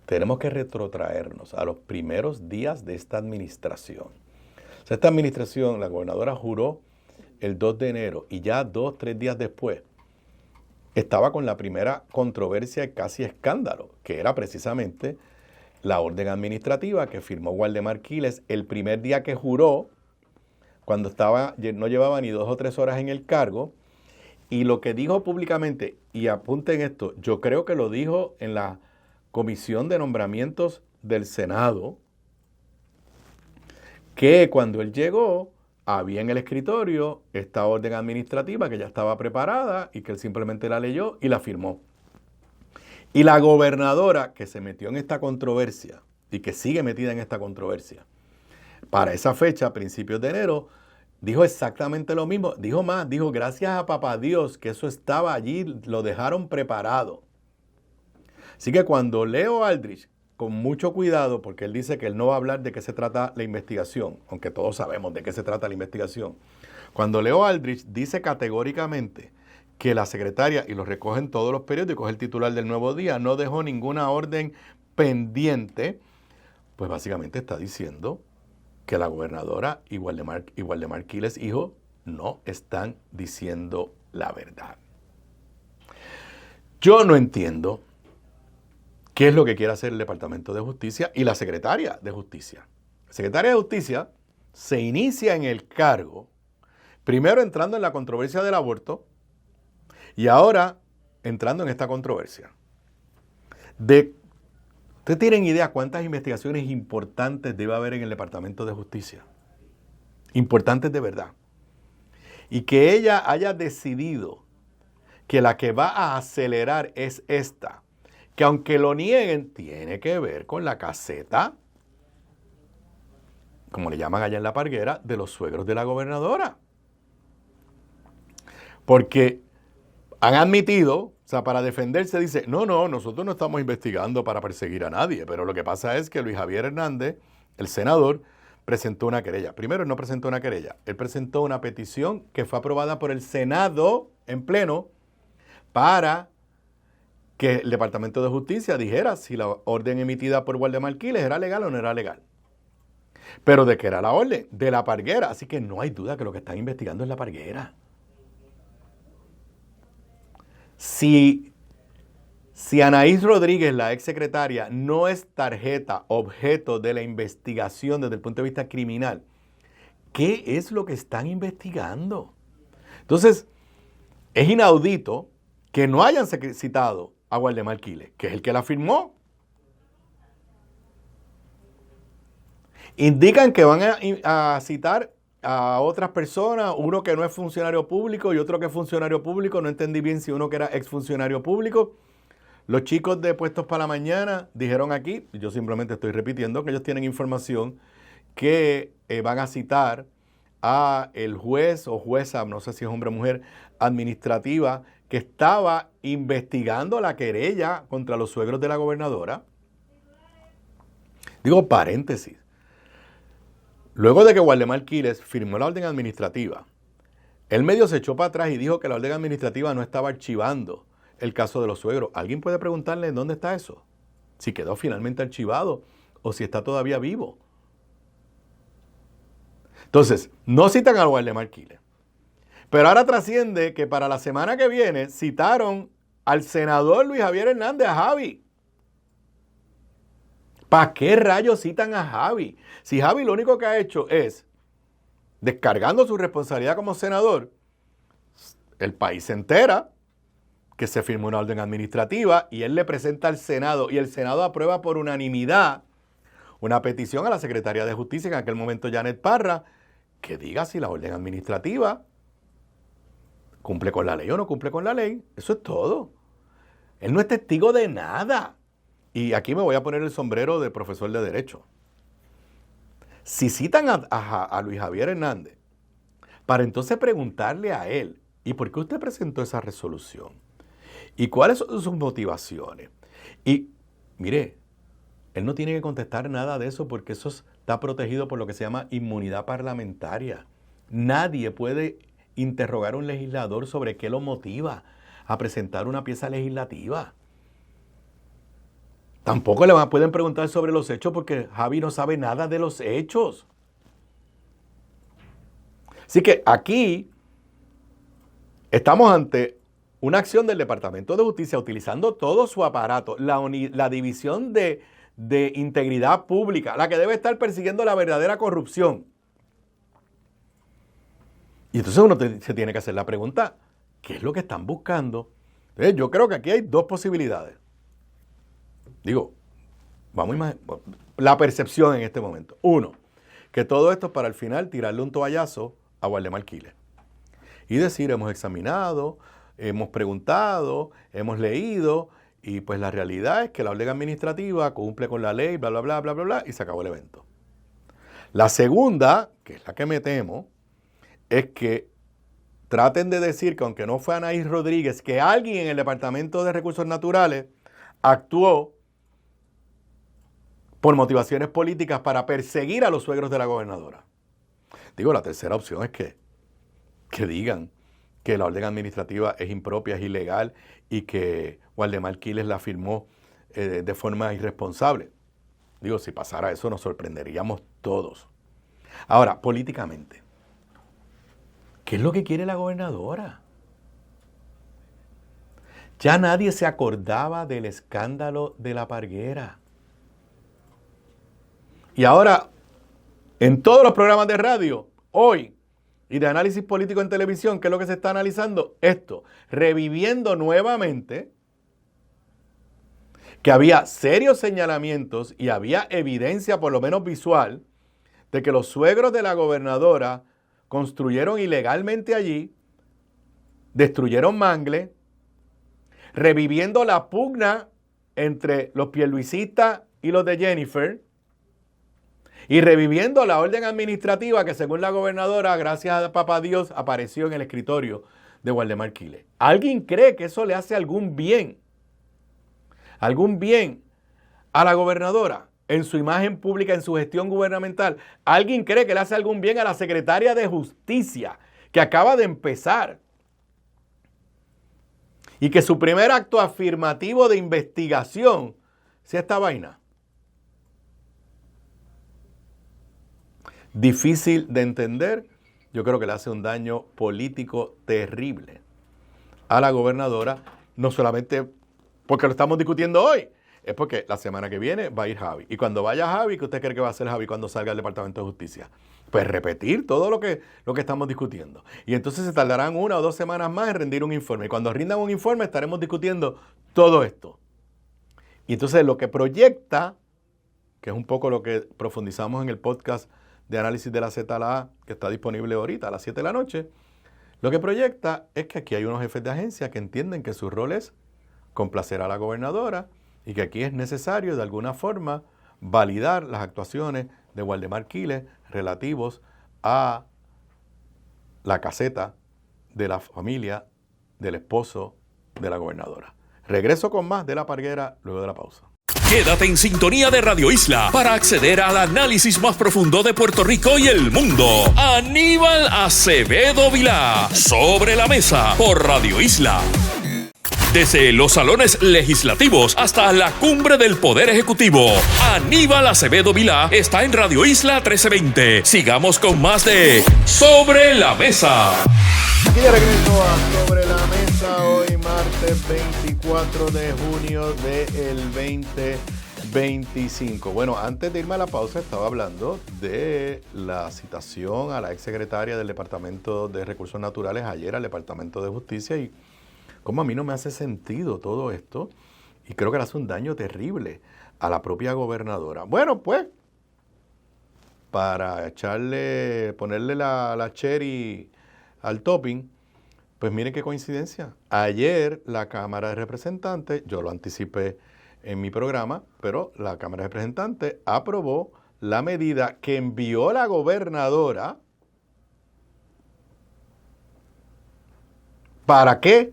Tenemos que retrotraernos a los primeros días de esta administración. O sea, esta administración, la gobernadora juró el 2 de enero y ya 2-3 días después estaba con la primera controversia y casi escándalo, que era precisamente la orden administrativa que firmó Waldemar Quiles el primer día que juró, cuando no llevaba ni 2 o 3 horas en el cargo, y lo que dijo públicamente, y apunten esto, yo creo que lo dijo en la Comisión de Nombramientos del Senado, que cuando él llegó, había en el escritorio esta orden administrativa que ya estaba preparada y que él simplemente la leyó y la firmó. Y la gobernadora que se metió en esta controversia y que sigue metida en esta controversia, para esa fecha, principios de enero, dijo exactamente lo mismo. Dijo más, dijo gracias a papá Dios que eso estaba allí, lo dejaron preparado. Así que cuando Leo Aldrich, con mucho cuidado, porque él dice que él no va a hablar de qué se trata la investigación, aunque todos sabemos de qué se trata la investigación. Cuando Leo Aldrich dice categóricamente que la secretaria, y lo recogen todos los periódicos, el titular del Nuevo Día, no dejó ninguna orden pendiente, pues básicamente está diciendo que la gobernadora y Waldemar Quiles, hijo, no están diciendo la verdad. Yo no entiendo qué es lo que quiere hacer el Departamento de Justicia y la secretaria de Justicia. La secretaria de Justicia se inicia en el cargo, primero entrando en la controversia del aborto y ahora entrando en esta controversia. De ¿Ustedes tienen idea cuántas investigaciones importantes debe haber en el Departamento de Justicia? Importantes de verdad. Y que ella haya decidido que la que va a acelerar es esta, que aunque lo nieguen, tiene que ver con la caseta, como le llaman allá en La Parguera, de los suegros de la gobernadora. Porque han admitido, o sea, para defenderse dice, no, nosotros no estamos investigando para perseguir a nadie, pero lo que pasa es que Luis Javier Hernández, el senador, presentó una querella. Primero, él no presentó una querella, él presentó una petición que fue aprobada por el Senado en pleno para que el Departamento de Justicia dijera si la orden emitida por Waldemar Quiles era legal o no era legal. Pero de que era la orden, de La Parguera. Así que no hay duda que lo que están investigando es La Parguera. Si Anaís Rodríguez, la exsecretaria, no es tarjeta, objeto de la investigación desde el punto de vista criminal, ¿qué es lo que están investigando? Entonces, es inaudito que no hayan citado a Waldemar Quiles, que es el que la firmó. Indican que van a citar a otras personas, uno que no es funcionario público y otro que es funcionario público. No entendí bien si uno que era exfuncionario público. Los chicos de Puestos para la Mañana dijeron aquí, y yo simplemente estoy repitiendo, que ellos tienen información que van a citar a el juez o jueza, no sé si es hombre o mujer, administrativa, que estaba investigando la querella contra los suegros de la gobernadora. Digo paréntesis. Luego de que Waldemar Quiles firmó la orden administrativa, él medio se echó para atrás y dijo que la orden administrativa no estaba archivando el caso de los suegros. ¿Alguien puede preguntarle dónde está eso? Si quedó finalmente archivado o si está todavía vivo. Entonces, no citan a Waldemar Quiles. Pero ahora trasciende que para la semana que viene citaron al senador Luis Javier Hernández, a Javi. ¿Para qué rayos citan a Javi? Si Javi lo único que ha hecho es, descargando su responsabilidad como senador, el país se entera que se firmó una orden administrativa y él le presenta al Senado y el Senado aprueba por unanimidad una petición a la Secretaría de Justicia, en aquel momento Janet Parra, que diga si la orden administrativa cumple con la ley o no cumple con la ley. Eso es todo. Él no es testigo de nada. Y aquí me voy a poner el sombrero de profesor de Derecho. Si citan a Luis Javier Hernández para entonces preguntarle a él, ¿y por qué usted presentó esa resolución? ¿Y cuáles son sus motivaciones? Y mire, él no tiene que contestar nada de eso porque eso está protegido por lo que se llama inmunidad parlamentaria. Nadie puede interrogar a un legislador sobre qué lo motiva a presentar una pieza legislativa. Tampoco le pueden preguntar sobre los hechos porque Javi no sabe nada de los hechos. Así que aquí estamos ante una acción del Departamento de Justicia utilizando todo su aparato, la división de integridad pública, la que debe estar persiguiendo la verdadera corrupción. Y entonces uno se tiene que hacer la pregunta, ¿qué es lo que están buscando? Entonces, yo creo que aquí hay dos posibilidades. Digo, vamos a imaginar la percepción en este momento. Uno, que todo esto es para al final tirarle un toallazo a Waldemar Quiles y decir, hemos examinado, hemos preguntado, hemos leído y pues la realidad es que la orden administrativa cumple con la ley, bla, bla, bla, bla, bla, bla, y se acabó el evento. La segunda, que es la que me temo, es que traten de decir que aunque no fue Anaís Rodríguez, que alguien en el Departamento de Recursos Naturales actuó por motivaciones políticas para perseguir a los suegros de la gobernadora. Digo, la tercera opción es que digan que la orden administrativa es impropia, es ilegal y que Waldemar Quiles la firmó de forma irresponsable. Digo, si pasara eso nos sorprenderíamos todos. Ahora, políticamente, ¿qué es lo que quiere la gobernadora? Ya nadie se acordaba del escándalo de La Parguera. Y ahora, en todos los programas de radio, hoy, y de análisis político en televisión, ¿qué es lo que se está analizando? Esto, reviviendo nuevamente que había serios señalamientos y había evidencia, por lo menos visual, de que los suegros de la gobernadora construyeron ilegalmente allí, destruyeron mangle, reviviendo la pugna entre los pierluisistas y los de Jennifer, y reviviendo la orden administrativa que, según la gobernadora, gracias a papá Dios, apareció en el escritorio de Waldemar Quiles. ¿Alguien cree que eso le hace algún bien a la gobernadora en su imagen pública, en su gestión gubernamental? ¿Alguien cree que le hace algún bien a la secretaria de Justicia, que acaba de empezar, y que su primer acto afirmativo de investigación sea esta vaina? Difícil de entender. Yo creo que le hace un daño político terrible a la gobernadora, no solamente porque lo estamos discutiendo hoy, es porque la semana que viene va a ir Javi. Y cuando vaya Javi, ¿qué usted cree que va a hacer Javi cuando salga del Departamento de Justicia? Pues repetir todo lo que estamos discutiendo. Y entonces se tardarán 1 o 2 semanas más en rendir un informe. Y cuando rindan un informe estaremos discutiendo todo esto. Y entonces lo que proyecta, que es un poco lo que profundizamos en el podcast de análisis de la ZLA, que está disponible ahorita a las 7 de la noche, lo que proyecta es que aquí hay unos jefes de agencia que entienden que su rol es complacer a la gobernadora y que aquí es necesario de alguna forma validar las actuaciones de Waldemar Quiles relativos a la caseta de la familia del esposo de la gobernadora. Regreso con más de La Parguera luego de la pausa. Quédate en sintonía de Radio Isla para acceder al análisis más profundo de Puerto Rico y el mundo. Aníbal Acevedo Vilá, Sobre la Mesa, por Radio Isla. Desde los salones legislativos hasta la cumbre del Poder Ejecutivo, Aníbal Acevedo Vilá está en Radio Isla 1320. Sigamos con más de Sobre la Mesa. Aquí de regreso a Sobre la Mesa, hoy martes 24 de junio del 2025. Bueno, antes de irme a la pausa estaba hablando de la citación a la exsecretaria del Departamento de Recursos Naturales ayer al Departamento de Justicia y cómo a mí no me hace sentido todo esto y creo que le hace un daño terrible a la propia gobernadora. Bueno, pues, para ponerle la cherry al topping, pues miren qué coincidencia. Ayer la Cámara de Representantes, yo lo anticipé en mi programa, pero la Cámara de Representantes aprobó la medida que envió la gobernadora. ¿Para qué?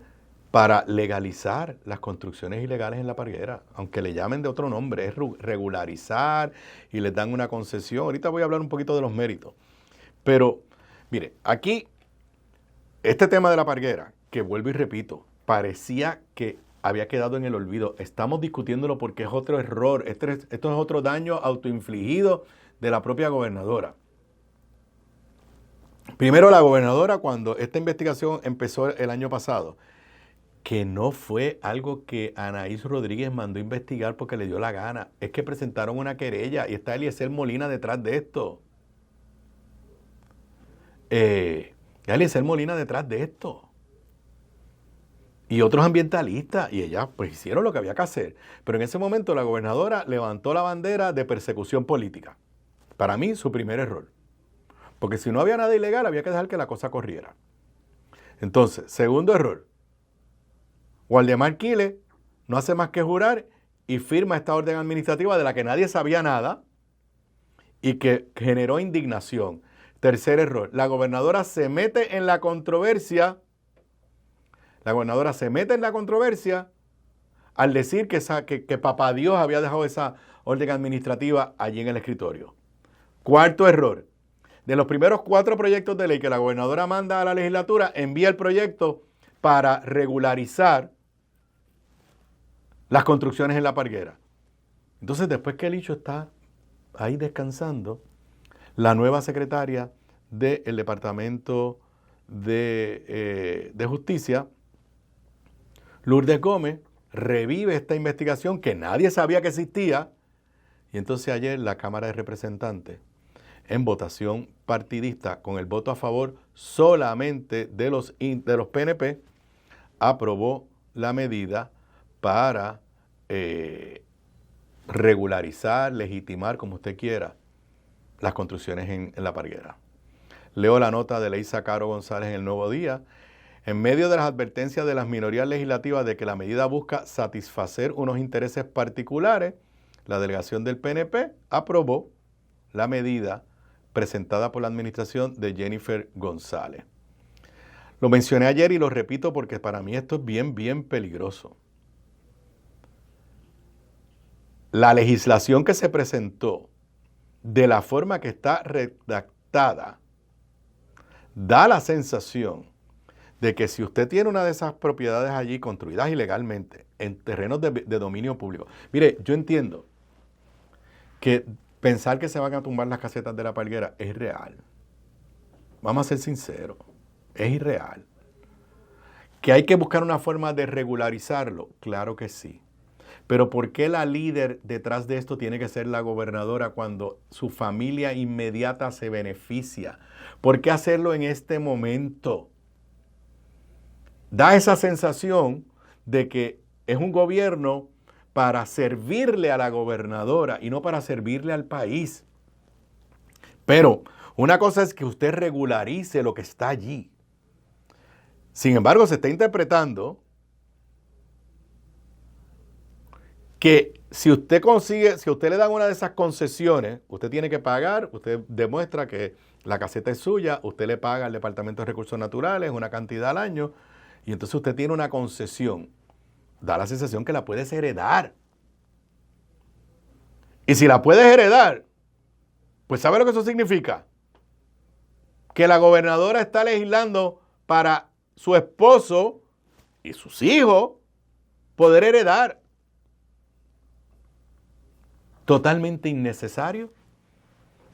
Para legalizar las construcciones ilegales en La Parguera, aunque le llamen de otro nombre, es regularizar y les dan una concesión. Ahorita voy a hablar un poquito de los méritos. Pero, mire, aquí, este tema de La Parguera, que vuelvo y repito, parecía que había quedado en el olvido. Estamos discutiéndolo porque es otro error, esto es otro daño autoinfligido de la propia gobernadora. Primero, la gobernadora, cuando esta investigación empezó el año pasado, que no fue algo que Anaís Rodríguez mandó investigar porque le dio la gana. Es que presentaron una querella y está Eliezer Molina detrás de esto. Eliezer Molina detrás de esto. Y otros ambientalistas, y ellas pues hicieron lo que había que hacer. Pero en ese momento la gobernadora levantó la bandera de persecución política. Para mí, su primer error. Porque si no había nada ilegal, había que dejar que la cosa corriera. Entonces, segundo error. Waldemar Quiles no hace más que jurar y firma esta orden administrativa de la que nadie sabía nada y que generó indignación. Tercer error. La gobernadora se mete en la controversia. La gobernadora se mete en la controversia al decir que papá Dios había dejado esa orden administrativa allí en el escritorio. Cuarto error. De los primeros 4 proyectos de ley que la gobernadora manda a la legislatura, envía el proyecto para regularizar las construcciones en La Parguera. Entonces, después que el hecho está ahí descansando, la nueva secretaria del Departamento de Justicia, Lourdes Gómez, revive esta investigación que nadie sabía que existía. Y entonces ayer la Cámara de Representantes, en votación partidista, con el voto a favor solamente de los PNP, aprobó la medida para regularizar, legitimar, como usted quiera, las construcciones en La Parguera. Leo la nota de Leisa Caro González en El Nuevo Día. En medio de las advertencias de las minorías legislativas de que la medida busca satisfacer unos intereses particulares, la delegación del PNP aprobó la medida presentada por la administración de Jennifer González. Lo mencioné ayer y lo repito porque para mí esto es bien, bien peligroso. La legislación que se presentó, de la forma que está redactada, da la sensación de que si usted tiene una de esas propiedades allí construidas ilegalmente en terrenos de dominio público. Mire, yo entiendo que pensar que se van a tumbar las casetas de La Parguera es irreal. Vamos a ser sinceros, es irreal. ¿Que hay que buscar una forma de regularizarlo? Claro que sí. Pero ¿por qué la líder detrás de esto tiene que ser la gobernadora cuando su familia inmediata se beneficia? ¿Por qué hacerlo en este momento? Da esa sensación de que es un gobierno para servirle a la gobernadora y no para servirle al país. Pero una cosa es que usted regularice lo que está allí. Sin embargo, se está interpretando que si usted consigue, si a usted le dan una de esas concesiones, usted tiene que pagar, usted demuestra que la caseta es suya, usted le paga al Departamento de Recursos Naturales una cantidad al año, y entonces usted tiene una concesión. Da la sensación que la puedes heredar. Y si la puedes heredar, pues ¿sabe lo que eso significa? Que la gobernadora está legislando para su esposo y sus hijos poder heredar. Totalmente innecesario,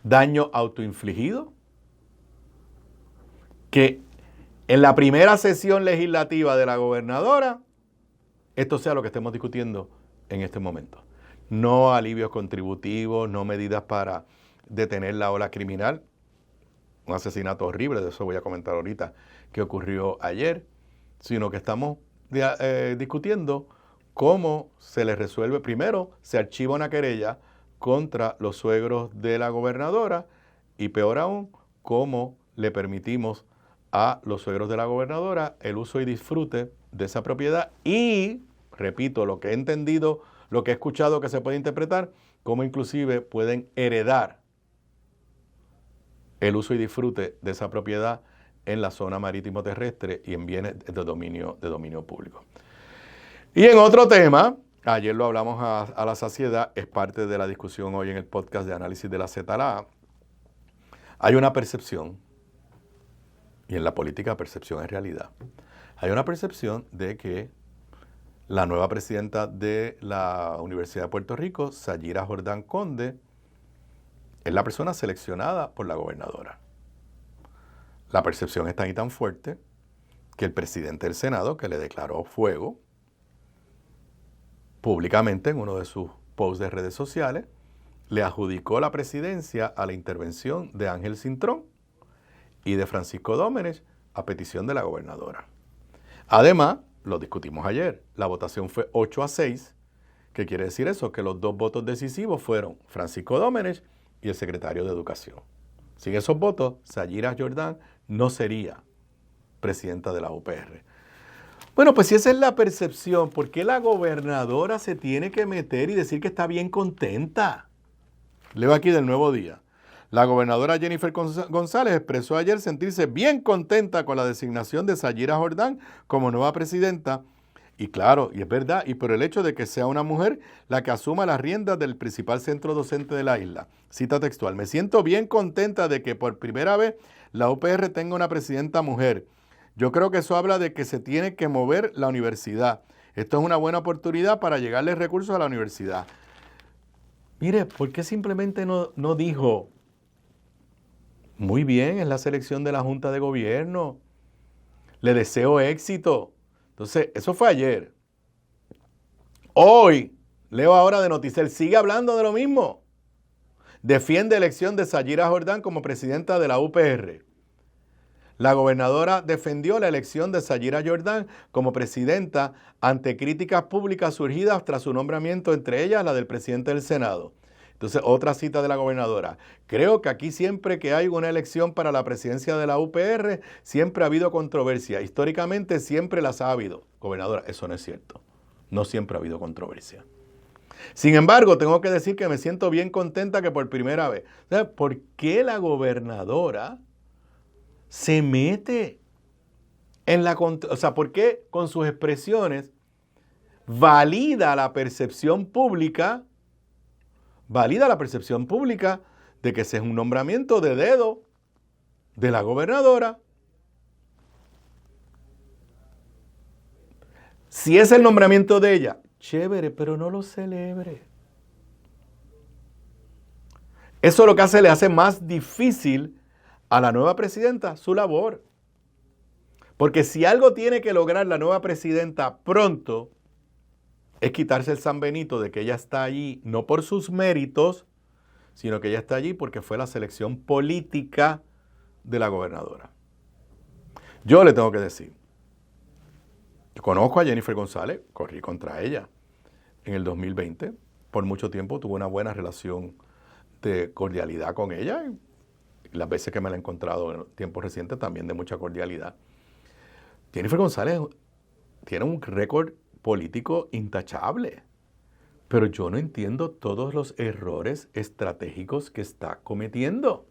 daño autoinfligido, que en la primera sesión legislativa de la gobernadora, esto sea lo que estemos discutiendo en este momento. No alivios contributivos, no medidas para detener la ola criminal, un asesinato horrible, de eso voy a comentar ahorita, que ocurrió ayer, sino que estamos discutiendo cómo se le resuelve. Primero, se archiva una querella contra los suegros de la gobernadora y peor aún, cómo le permitimos a los suegros de la gobernadora el uso y disfrute de esa propiedad y, repito, lo que he entendido, lo que he escuchado que se puede interpretar, cómo inclusive pueden heredar el uso y disfrute de esa propiedad en la zona marítimo terrestre y en bienes de dominio público. Y en otro tema, ayer lo hablamos a la saciedad, es parte de la discusión hoy en el podcast de análisis de la Z. Hay una percepción, y en la política percepción es realidad, hay una percepción de que la nueva presidenta de la Universidad de Puerto Rico, Sayira Jordán Conde, es la persona seleccionada por la gobernadora. La percepción es tan y tan fuerte que el presidente del Senado, que le declaró fuego públicamente en uno de sus posts de redes sociales, le adjudicó la presidencia a la intervención de Ángel Cintrón y de Francisco Dómenech a petición de la gobernadora. Además, lo discutimos ayer, la votación fue 8-6, ¿qué quiere decir eso? Que los dos votos decisivos fueron Francisco Dómenech y el secretario de Educación. Sin esos votos, Sayira Jordán no sería presidenta de la UPR. Bueno, pues si esa es la percepción, ¿por qué la gobernadora se tiene que meter y decir que está bien contenta? Leo aquí del Nuevo Día. La gobernadora Jennifer González expresó ayer sentirse bien contenta con la designación de Sayira Jordán como nueva presidenta. Y claro, y es verdad, y por el hecho de que sea una mujer la que asuma las riendas del principal centro docente de la isla. Cita textual: me siento bien contenta de que por primera vez la UPR tenga una presidenta mujer. Yo creo que eso habla de que se tiene que mover la universidad. Esto es una buena oportunidad para llegarle recursos a la universidad. Mire, ¿por qué simplemente no dijo, muy bien, es la selección de la Junta de Gobierno, le deseo éxito? Entonces, eso fue ayer. Hoy, leo ahora de Noticel, sigue hablando de lo mismo. Defiende elección de Sayira Jordán como presidenta de la UPR. La gobernadora defendió la elección de Sayira Jordan como presidenta ante críticas públicas surgidas tras su nombramiento, entre ellas la del presidente del Senado. Entonces, otra cita de la gobernadora. Creo que aquí siempre que hay una elección para la presidencia de la UPR, siempre ha habido controversia. Históricamente siempre las ha habido. Gobernadora, eso no es cierto. No siempre ha habido controversia. Sin embargo, tengo que decir que me siento bien contenta que por primera vez. ¿Sabes por qué la gobernadora se mete en la... O sea, por qué con sus expresiones valida la percepción pública de que ese es un nombramiento de dedo de la gobernadora? Si es el nombramiento de ella, chévere, pero no lo celebre. Eso lo que le hace más difícil a la nueva presidenta su labor. Porque si algo tiene que lograr la nueva presidenta pronto, es quitarse el San Benito de que ella está allí, no por sus méritos, sino que ella está allí porque fue la selección política de la gobernadora. Yo le tengo que decir, yo conozco a Jennifer González, corrí contra ella en el 2020, por mucho tiempo tuve una buena relación de cordialidad con ella, y las veces que me la he encontrado en tiempos recientes también de mucha cordialidad. Jennifer González tiene un récord político intachable, pero yo no entiendo todos los errores estratégicos que está cometiendo.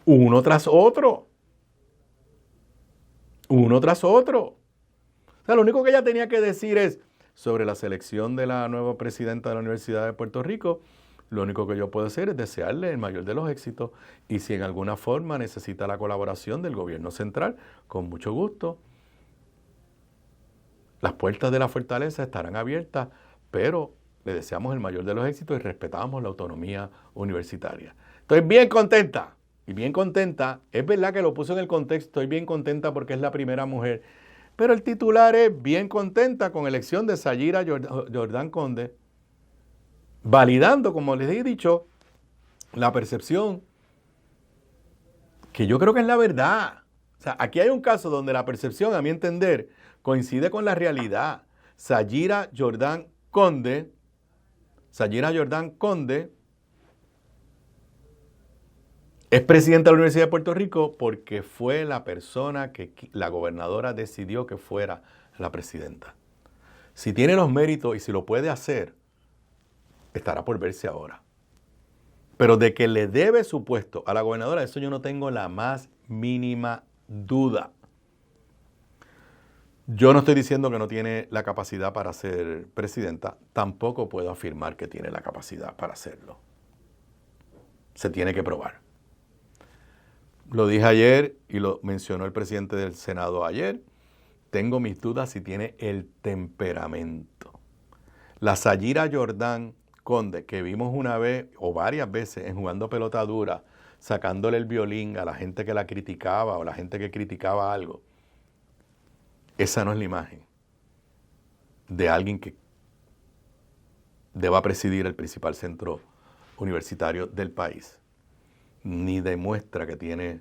Uno tras otro. O sea, lo único que ella tenía que decir es, sobre la selección de la nueva presidenta de la Universidad de Puerto Rico, lo único que yo puedo hacer es desearle el mayor de los éxitos, y si en alguna forma necesita la colaboración del gobierno central, con mucho gusto. Las puertas de la fortaleza estarán abiertas, pero le deseamos el mayor de los éxitos y respetamos la autonomía universitaria. Estoy bien contenta, y bien contenta, es verdad que lo puso en el contexto, estoy bien contenta porque es la primera mujer, pero el titular es bien contenta con elección de Sayira Jordan Conde, validando, como les he dicho, la percepción, que yo creo que es la verdad. O sea, aquí hay un caso donde la percepción, a mi entender, coincide con la realidad. Sayira Jordan Conde es presidenta de la Universidad de Puerto Rico porque fue la persona que la gobernadora decidió que fuera la presidenta. Si tiene los méritos y si lo puede hacer, estará por verse ahora. Pero de que le debe su puesto a la gobernadora, eso yo no tengo la más mínima duda. Yo no estoy diciendo que no tiene la capacidad para ser presidenta, tampoco puedo afirmar que tiene la capacidad para hacerlo. Se tiene que probar. Lo dije ayer y lo mencionó el presidente del Senado ayer. Tengo mis dudas si tiene el temperamento. La Sayira Jordan Conde, que vimos una vez o varias veces en Jugando Pelota Dura, sacándole el violín a la gente que la criticaba o la gente que criticaba algo, esa no es la imagen de alguien que deba presidir el principal centro universitario del país, ni demuestra que tiene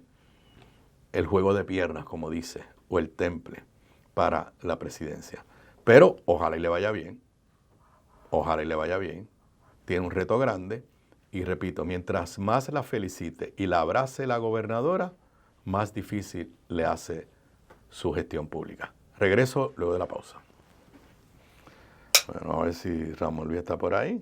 el juego de piernas, como dice, o el temple para la presidencia. Pero ojalá y le vaya bien, tiene un reto grande, y repito, mientras más la felicite y la abrace la gobernadora, más difícil le hace su gestión pública. Regreso luego de la pausa. Bueno, a ver si Ramón Luis está por ahí.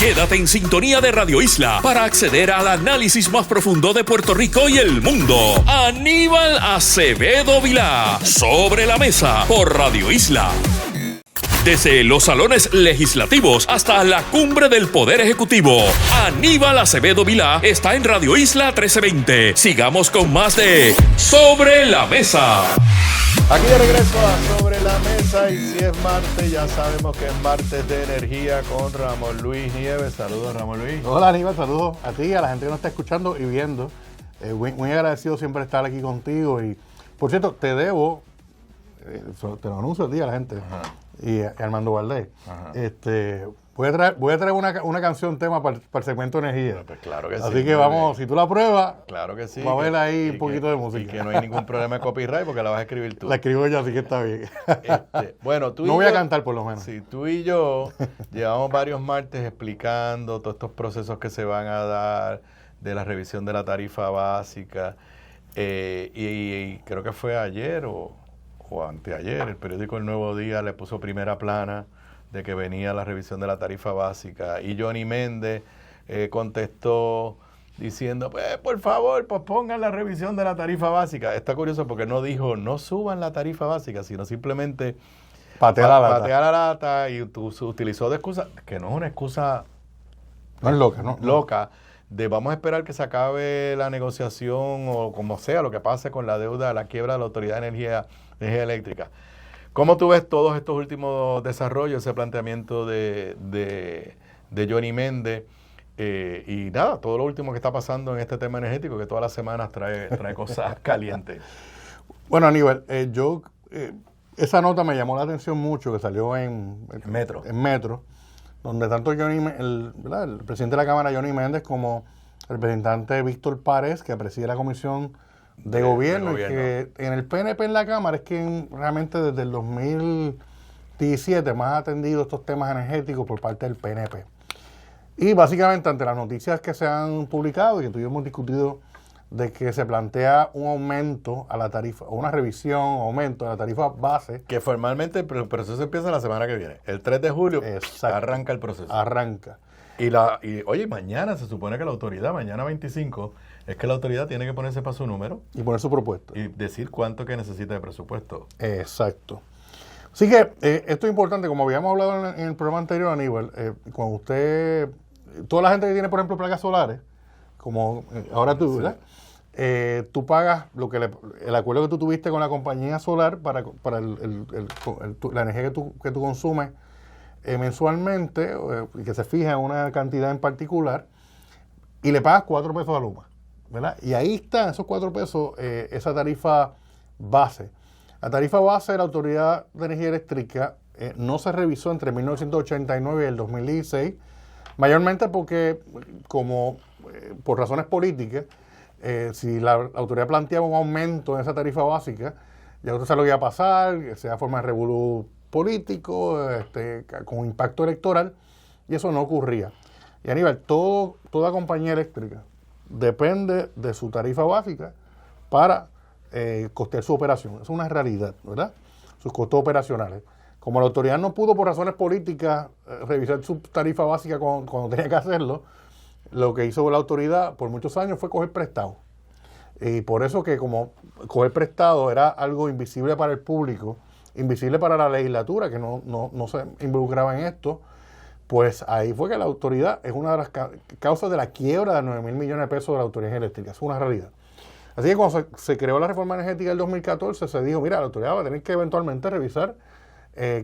Quédate en sintonía de Radio Isla para acceder al análisis más profundo de Puerto Rico y el mundo. Aníbal Acevedo Vilá, Sobre la Mesa, por Radio Isla. Desde los salones legislativos hasta la cumbre del Poder Ejecutivo, Aníbal Acevedo Vilá está en Radio Isla 1320. Sigamos con más de Sobre la Mesa. Aquí de regreso a Sobre la Mesa, y si es martes, ya sabemos que es martes de energía con Ramón Luis Nieves. Saludos, Ramón Luis. Hola, Aníbal, saludos a ti y a la gente que nos está escuchando y viendo. Muy agradecido siempre estar aquí contigo. Y, por cierto, te debo, te lo anuncio a ti, a la gente, y a Armando Valdés, Voy a traer una canción tema para el segmento de energía. Pues claro que sí. Así que vamos, si tú la pruebas, claro que sí, va a haber ahí un poquito de música. Y que no hay ningún problema de copyright porque la vas a escribir tú. La escribo yo, así que está bien. Bueno, tú no voy a cantar por lo menos. Sí, tú y yo llevamos varios martes explicando todos estos procesos que se van a dar de la revisión de la tarifa básica. Y creo que fue ayer o anteayer, el periódico El Nuevo Día le puso primera plana de que venía la revisión de la tarifa básica, y Johnny Méndez contestó diciendo, pues por favor, pospongan la revisión de la tarifa básica. Está curioso porque no dijo no suban la tarifa básica, sino simplemente patea la lata y utilizó de excusa, que no es una excusa no es loca, ¿no? Loca, de vamos a esperar que se acabe la negociación o como sea lo que pase con la deuda, la quiebra de la Autoridad de Energía Eléctrica. ¿Cómo tú ves todos estos últimos desarrollos, ese planteamiento de Johnny Méndez? Y nada, todo lo último que está pasando en este tema energético, que todas las semanas trae cosas calientes. Bueno, Aníbal, esa nota me llamó la atención mucho, que salió en Metro, donde tanto el presidente de la Cámara, Johnny Méndez, como el representante Víctor Párez, que preside la Comisión de gobierno, y que en el PNP en la Cámara es quien realmente desde el 2017 más ha atendido estos temas energéticos por parte del PNP. Y básicamente ante las noticias que se han publicado y que tú y yo hemos discutido de que se plantea un aumento a la tarifa, o una revisión, aumento a la tarifa base. Que formalmente el proceso empieza la semana que viene. El 3 de julio arranca el proceso. Arranca. Y oye, mañana se supone que la autoridad, mañana 25, es que la autoridad tiene que ponerse para su número. Y poner su propuesta. Y decir cuánto que necesita de presupuesto. Exacto. Así que esto es importante, como habíamos hablado en el programa anterior, Aníbal, cuando usted, toda la gente que tiene, por ejemplo, placas solares, como ahora tú, ¿verdad? Tú pagas el acuerdo que tú tuviste con la compañía solar para la energía que tú consumes mensualmente, y que se fija en una cantidad en particular, y le pagas 4 pesos a Luma, ¿verdad? Y ahí están esos 4 pesos, esa tarifa base. La tarifa base de la Autoridad de Energía Eléctrica no se revisó entre 1989 y el 2016, mayormente porque, por razones políticas, si la autoridad planteaba un aumento en esa tarifa básica, ya usted sabe lo que iba a pasar, que sea forma de revolú político, con impacto electoral, y eso no ocurría. Y Aníbal, toda compañía eléctrica depende de su tarifa básica para costear su operación. Es una realidad, ¿verdad? Sus costos operacionales. Como la autoridad no pudo por razones políticas revisar su tarifa básica cuando tenía que hacerlo, lo que hizo la autoridad por muchos años fue coger prestado. Y por eso que como coger prestado era algo invisible para el público, invisible para la legislatura, que no se involucraba en esto, pues ahí fue que la autoridad es una de las causas de la quiebra de 9,000 millones de pesos de la Autoridad Eléctrica. Es una realidad. Así que cuando se creó la reforma energética del 2014, se dijo, mira, la autoridad va a tener que eventualmente revisar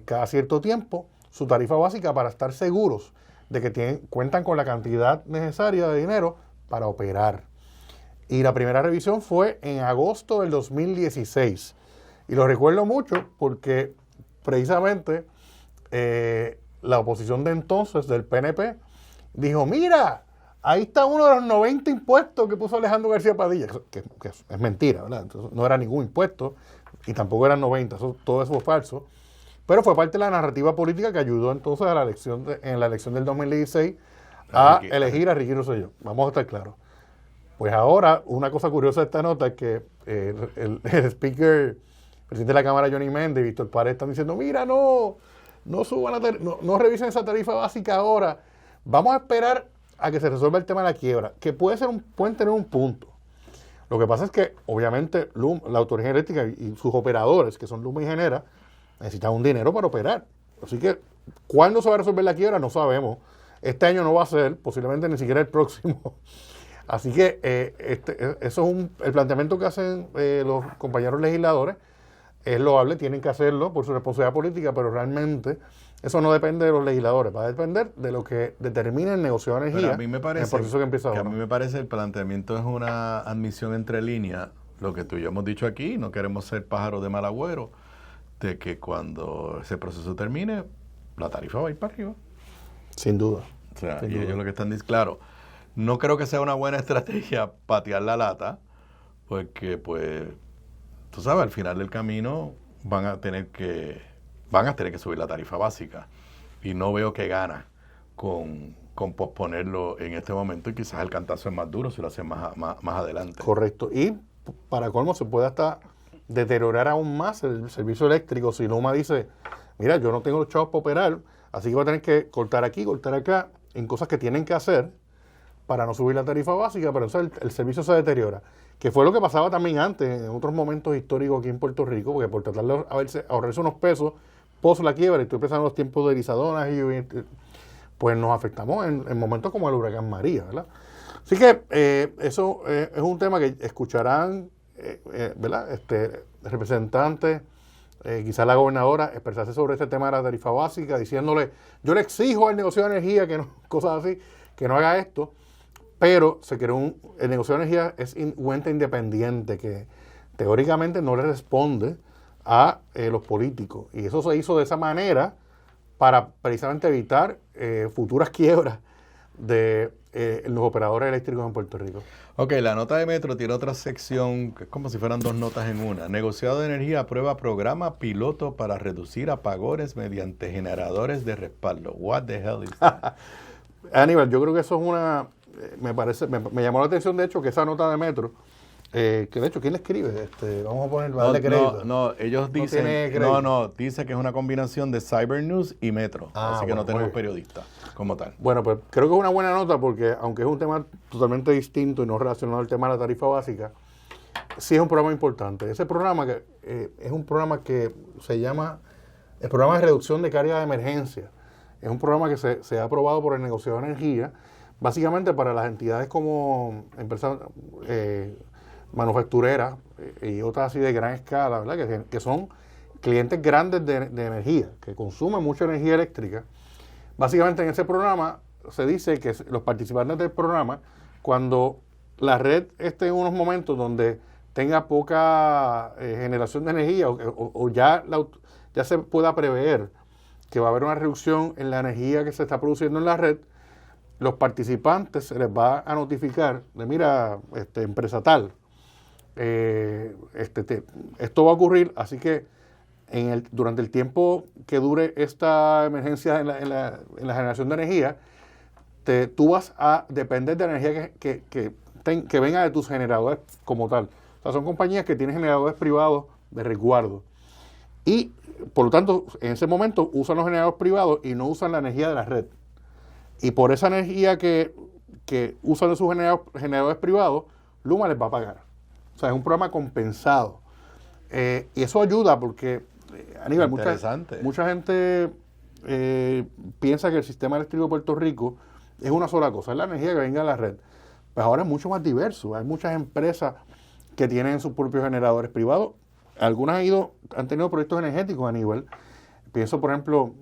cada cierto tiempo su tarifa básica para estar seguros de que cuentan con la cantidad necesaria de dinero para operar. Y la primera revisión fue en agosto del 2016. Y lo recuerdo mucho porque precisamente la oposición de entonces, del PNP, dijo, mira, ahí está uno de los 90 impuestos que puso Alejandro García Padilla, que es mentira, ¿verdad? Entonces, no era ningún impuesto y tampoco eran 90, todo eso fue falso. Pero fue parte de la narrativa política que ayudó entonces a en la elección del 2016 a elegir a Ricky Rosselló. Vamos a estar claros. Pues ahora, una cosa curiosa de esta nota es que el speaker, el presidente de la Cámara, Johnny Méndez, y Víctor Párez están diciendo, mira, no suban no revisen esa tarifa básica ahora. Vamos a esperar a que se resuelva el tema de la quiebra, que pueden tener un punto. Lo que pasa es que, obviamente, la Autoridad Eléctrica y sus operadores, que son Luma y Genera, necesitan un dinero para operar. Así que, ¿cuándo se va a resolver la quiebra? No sabemos. Este año no va a ser, posiblemente ni siquiera el próximo. Así que eso es el planteamiento que hacen los compañeros legisladores. Es loable, tienen que hacerlo por su responsabilidad política, pero realmente eso no depende de los legisladores, va a depender de lo que determine el negociado de energía. Pero a mí me parece, el proceso que empieza ahora. A mí me parece el planteamiento es una admisión entre líneas, lo que tú y yo hemos dicho aquí, no queremos ser pájaros de mal agüero, de que cuando ese proceso termine, la tarifa va a ir para arriba. Sin duda. O sea, Sin y duda. ellos lo que están diciendo, claro, no creo que sea una buena estrategia patear la lata, porque pues, tú sabes, al final del camino van a tener que subir la tarifa básica. Y no veo que gana con posponerlo en este momento, y quizás el cantazo es más duro si lo hacen más adelante. Correcto. Y para colmo se puede hasta deteriorar aún más el servicio eléctrico si Luma dice, mira, yo no tengo los chavos para operar, así que voy a tener que cortar aquí, cortar acá, en cosas que tienen que hacer para no subir la tarifa básica, pero entonces el servicio se deteriora. Que fue lo que pasaba también antes, en otros momentos históricos aquí en Puerto Rico, porque por tratar de ahorrarse unos pesos, post la quiebra, y estoy pensando en los tiempos de Erizadonas, pues nos afectamos en momentos como el huracán María, ¿verdad? Así que eso es un tema que escucharán, ¿verdad? Representantes, quizás la gobernadora, expresarse sobre este tema de la tarifa básica, diciéndole, yo le exijo al negocio de energía, que no, cosas así, que no haga esto, pero se creó el negocio de energía es un ente independiente que teóricamente no le responde a los políticos, y eso se hizo de esa manera para precisamente evitar futuras quiebras de los operadores eléctricos en Puerto Rico. Ok, la nota de Metro tiene otra sección que es como si fueran dos notas en una. Negociado de energía aprueba programa piloto para reducir apagones mediante generadores de respaldo. What the hell is that? Aníbal, yo creo que eso es una... me llamó la atención, de hecho, que esa nota de Metro, que de hecho, ¿quién la escribe? Vamos a ponerle, darle crédito. No, ellos dicen, dice que es una combinación de Cyber News y Metro, así que no tenemos periodistas como tal. Bueno, pues creo que es una buena nota porque, aunque es un tema totalmente distinto y no relacionado al tema de la tarifa básica, sí es un programa importante. Ese programa que es un programa que se llama el programa de reducción de carga de emergencia. Es un programa que se ha aprobado por el negociado de energía, básicamente para las entidades como empresas manufactureras y otras así de gran escala, ¿verdad? Que son clientes grandes de energía, que consumen mucha energía eléctrica. Básicamente en ese programa se dice que los participantes del programa, cuando la red esté en unos momentos donde tenga poca generación de energía o ya se pueda prever que va a haber una reducción en la energía que se está produciendo en la red, los participantes se les va a notificar de, mira, empresa tal, esto va a ocurrir, así que durante el tiempo que dure esta emergencia en la generación de energía, tú vas a depender de la energía que venga de tus generadores como tal. O sea, son compañías que tienen generadores privados de resguardo. Y, por lo tanto, en ese momento usan los generadores privados y no usan la energía de la red. Y por esa energía que usan de sus generadores privados, Luma les va a pagar. O sea, es un programa compensado. Y eso ayuda porque, Aníbal, mucha gente piensa que el sistema eléctrico de Puerto Rico es una sola cosa, es la energía que venga de la red. Pues ahora es mucho más diverso. Hay muchas empresas que tienen sus propios generadores privados. Algunas han tenido proyectos energéticos, Aníbal. Pienso, por ejemplo,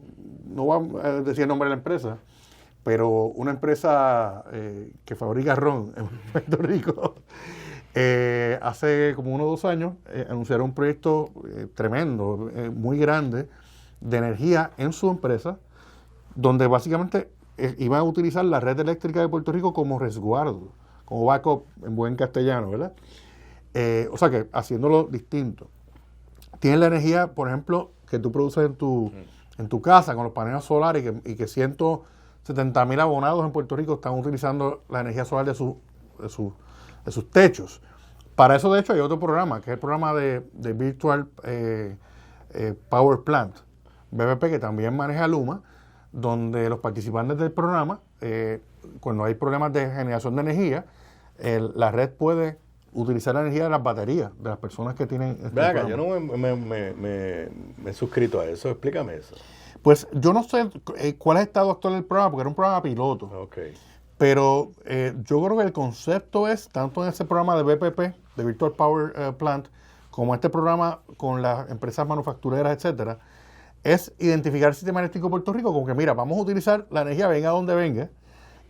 no voy a decir el nombre de la empresa, pero una empresa que fabrica ron en Puerto Rico, hace como 1 o 2 años, anunciaron un proyecto tremendo, muy grande, de energía en su empresa, donde básicamente iban a utilizar la red eléctrica de Puerto Rico como resguardo, como backup en buen castellano, ¿verdad? O sea que haciéndolo distinto. Tienes la energía, por ejemplo, que tú produces en tu casa con los paneles solares y que 170,000 abonados en Puerto Rico están utilizando la energía solar de sus techos. Para eso, de hecho, hay otro programa, que es el programa de Virtual Power Plant, BPP, que también maneja Luma, donde los participantes del programa, cuando hay problemas de generación de energía, la red puede utilizar la energía de las baterías de las personas que tienen Ve acá, yo no me he suscrito a eso. Explícame eso. Pues yo no sé cuál es el estado actual del programa, porque era un programa piloto. Okay. Pero yo creo que el concepto es, tanto en ese programa de BPP, de Virtual Power Plant, como este programa con las empresas manufactureras, etcétera, es identificar el sistema eléctrico de Puerto Rico como que, mira, vamos a utilizar la energía venga donde venga,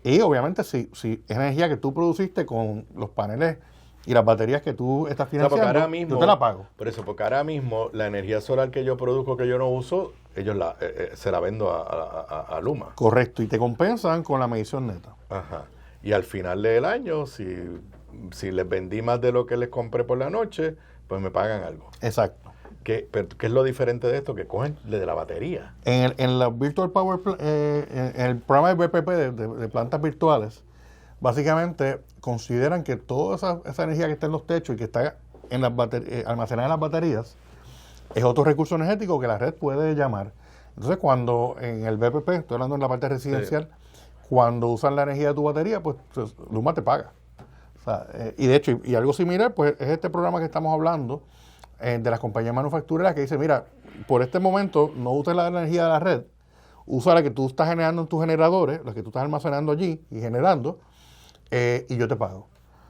y obviamente si es energía que tú produciste con los paneles Y las baterías que tú estás porque financiando, ahora mismo, yo te la pago. Por eso, porque ahora mismo la energía solar que yo produzco, que yo no uso, ellos se la vendo a Luma. Correcto, y te compensan con la medición neta. Ajá. Y al final del año, si les vendí más de lo que les compré por la noche, pues me pagan algo. Exacto. ¿Qué es lo diferente de esto? Que cogen de la batería. En la Virtual Power, en el programa de BPP de plantas virtuales, básicamente consideran que toda esa energía que está en los techos y que está en las almacenada en las baterías es otro recurso energético que la red puede llamar. Entonces, cuando en el BPP, estoy hablando en la parte residencial, cuando usan la energía de tu batería, pues Luma te paga. O sea, y de hecho, y algo similar, pues es este programa que estamos hablando de las compañías manufactureras que dice, mira, por este momento no uses la energía de la red, usa la que tú estás generando en tus generadores, la que tú estás almacenando allí y generando, y yo te pago.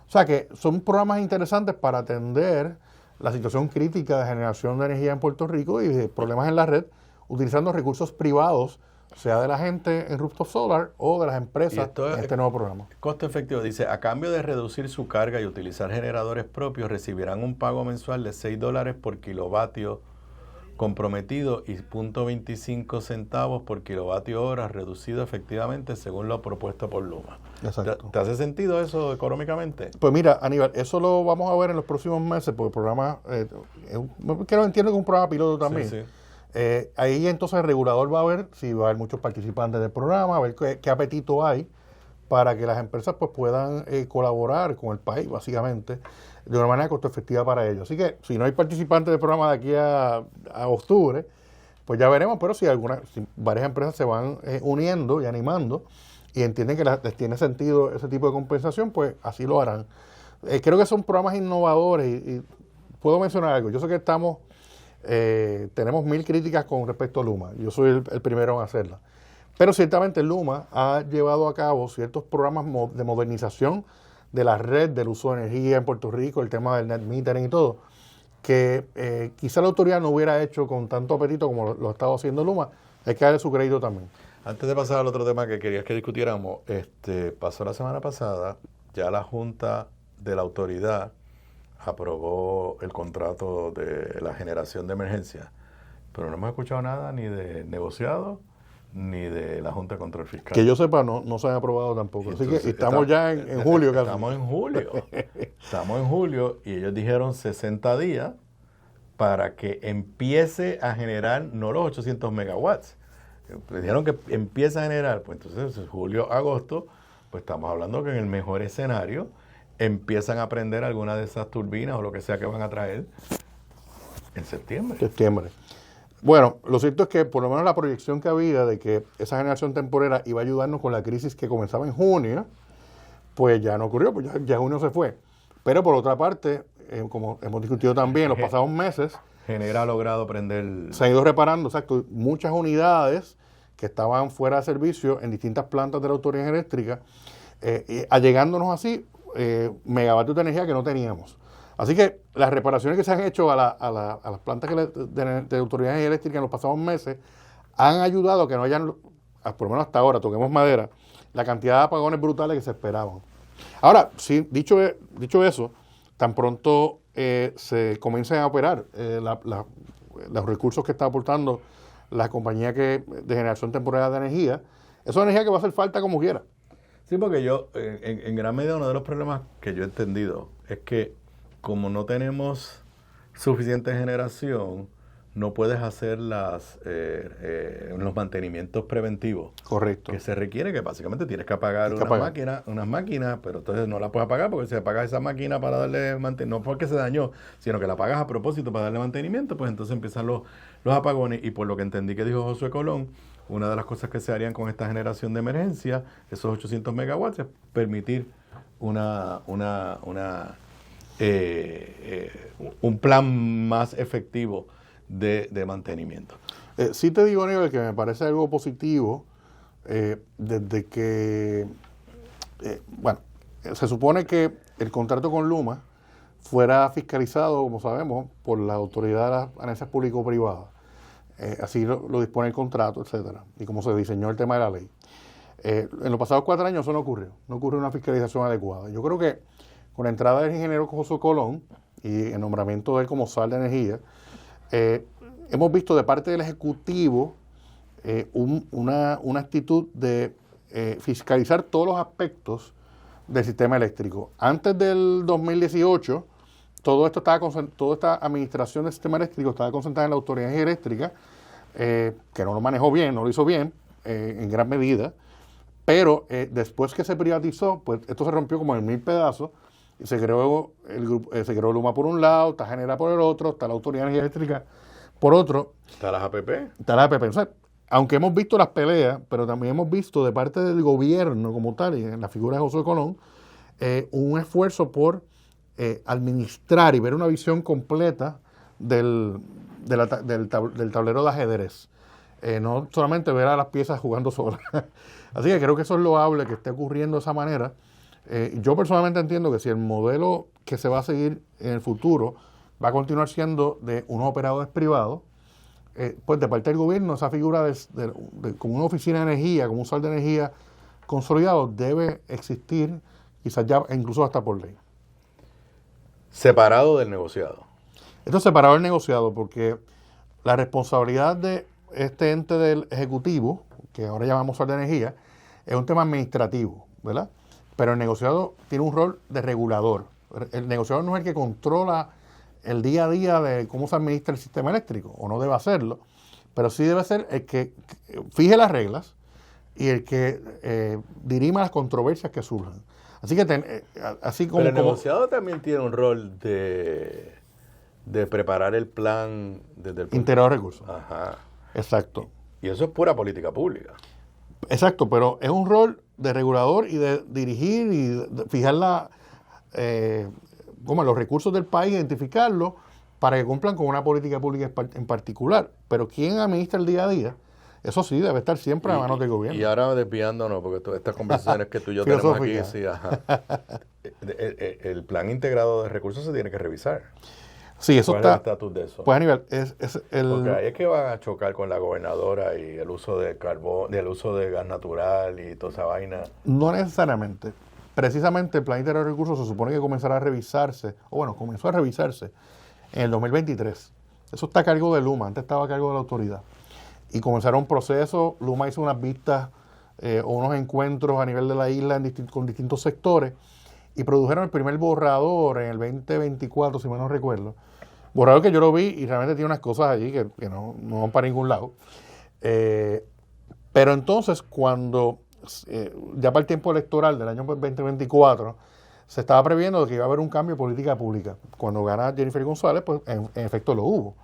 O sea que son programas interesantes para atender la situación crítica de generación de energía en Puerto Rico y de problemas en la red, utilizando recursos privados, sea de la gente en rooftop solar o de las empresas en este nuevo programa. Costo efectivo, dice, a cambio de reducir su carga y utilizar generadores propios, recibirán un pago mensual de $6 por kilovatio comprometido y 0.25 centavos por kilovatio hora reducido efectivamente según lo propuesto por Luma. Exacto. ¿Te hace sentido eso económicamente? Pues mira, Aníbal, eso lo vamos a ver en los próximos meses, porque el programa, que lo entiendo que es un programa piloto también. Sí. Ahí entonces el regulador va a ver si va a haber muchos participantes del programa, a ver qué apetito hay para que las empresas pues puedan colaborar con el país, básicamente, de una manera costo efectiva para ellos. Así que si no hay participantes del programa de aquí a octubre, pues ya veremos, pero si varias empresas se van uniendo y animando y entienden que les tiene sentido ese tipo de compensación, pues así lo harán. Creo que son programas innovadores y puedo mencionar algo. Yo sé que tenemos 1000 críticas con respecto a Luma. Yo soy el primero en hacerla. Pero ciertamente Luma ha llevado a cabo ciertos programas de modernización de la red, del uso de energía en Puerto Rico, el tema del net metering y todo, que quizá la autoridad no hubiera hecho con tanto apetito como lo ha estado haciendo Luma. Hay que darle su crédito también. Antes de pasar al otro tema que querías que discutiéramos, pasó la semana pasada, ya la Junta de la Autoridad aprobó el contrato de la generación de emergencia, pero no hemos escuchado nada ni de negociado ni de la Junta de Control Fiscal. Que yo sepa, no se han aprobado tampoco. Así que estamos ya en julio casi. Estamos en julio y ellos dijeron 60 días para que empiece a generar no los 800 megawatts. Dijeron que empiece a generar, pues entonces julio, agosto, pues estamos hablando que en el mejor escenario empiezan a prender alguna de esas turbinas o lo que sea que van a traer en septiembre. Bueno, lo cierto es que por lo menos la proyección que había de que esa generación temporera iba a ayudarnos con la crisis que comenzaba en junio, pues ya no ocurrió, pues ya junio se fue. Pero por otra parte, como hemos discutido también en los pasados meses, Genera ha logrado prender... Se han ido reparando, exacto, muchas unidades que estaban fuera de servicio en distintas plantas de la autoridad eléctrica, allegándonos así megavatios de energía que no teníamos. Así que las reparaciones que se han hecho a las plantas de autoridad eléctrica en los pasados meses han ayudado a que no hayan, por lo menos hasta ahora, toquemos madera, la cantidad de apagones brutales que se esperaban. Ahora, sí, dicho eso, tan pronto se comiencen a operar los recursos que está aportando la compañía de generación temporal de energía, eso es energía que va a hacer falta como quiera. Sí, porque yo, en gran medida, uno de los problemas que yo he entendido es que como no tenemos suficiente generación, no puedes hacer los mantenimientos preventivos. Correcto. Que se requiere, que básicamente tienes que apagar unas máquinas, pero entonces no la puedes apagar porque si apagas esa máquina para darle mantenimiento, no porque se dañó, sino que la apagas a propósito para darle mantenimiento, pues entonces empiezan los apagones. Y por lo que entendí que dijo Josué Colón, una de las cosas que se harían con esta generación de emergencia, esos 800 megawatts, es permitir un plan más efectivo de mantenimiento. Sí te digo, Aníbal, que me parece algo positivo desde que, se supone que el contrato con Luma fuera fiscalizado, como sabemos, por la autoridad de las alianzas público-privadas. Así lo dispone el contrato, etcétera, y como se diseñó el tema de la ley. En los pasados 4 años eso no ocurrió una fiscalización adecuada. Yo creo que con la entrada del ingeniero José Colón y el nombramiento de él como SAR de energía, hemos visto de parte del Ejecutivo una actitud de fiscalizar todos los aspectos del sistema eléctrico. Antes del 2018, toda esta administración del sistema eléctrico estaba concentrada en la Autoridad de Energía Eléctrica, que no lo manejó bien, no lo hizo bien, en gran medida, pero después que se privatizó, pues esto se rompió como en 1000 pedazos, y se creó el grupo, se creó Luma por un lado, está Genera por el otro, está la Autoridad de Energía Eléctrica por otro. ¿Está las APP? Está la APP. O sea, aunque hemos visto las peleas, pero también hemos visto de parte del gobierno como tal, y en la figura de José Colón, un esfuerzo por administrar y ver una visión completa del tablero de ajedrez. No solamente ver a las piezas jugando solas. Así que creo que eso es loable que esté ocurriendo de esa manera. Yo personalmente entiendo que si el modelo que se va a seguir en el futuro va a continuar siendo de unos operadores privados, pues de parte del gobierno esa figura como una oficina de energía, como un SAR de energía consolidado debe existir, quizás ya incluso hasta por ley. Separado del negociado. Esto es separado del negociado porque la responsabilidad de este ente del Ejecutivo, que ahora llamamos SAR de energía, es un tema administrativo, ¿verdad? Pero el negociado tiene un rol de regulador. El negociador no es el que controla el día a día de cómo se administra el sistema eléctrico, o no debe hacerlo, pero sí debe ser el que fije las reglas y el que dirima las controversias que surjan. Así que, así como... Pero el negociado también tiene un rol de preparar el plan desde el punto integrador de recursos. Ajá. Exacto. Y eso es pura política pública. Exacto, pero es un rol de regulador y de dirigir y de fijar los recursos del país, identificarlos para que cumplan con una política pública en particular. Pero ¿quién administra el día a día? Eso sí, debe estar siempre a manos del gobierno. Y ahora desviándonos, porque todas estas conversaciones que tú y yo tenemos aquí, sí, ajá. El plan integrado de recursos se tiene que revisar. Sí, eso ¿Cuál está. es el estatus de eso? Pues Aníbal, Porque ahí es que van a chocar con la gobernadora y el uso de carbón, el uso de gas natural y toda esa vaina. No necesariamente. Precisamente el plan integrado de recursos se supone que comenzará a revisarse, comenzó a revisarse en el 2023. Eso está a cargo de Luma, antes estaba a cargo de la autoridad. Y comenzaron un proceso, Luma hizo unas vistas o unos encuentros a nivel de la isla con distintos sectores y produjeron el primer borrador en el 2024, si mal no recuerdo. Borrador que yo lo vi y realmente tiene unas cosas allí que no van para ningún lado. Pero entonces, cuando ya para el tiempo electoral del año 2024, se estaba previendo que iba a haber un cambio de política pública. Cuando gana Jennifer González, pues en efecto lo hubo.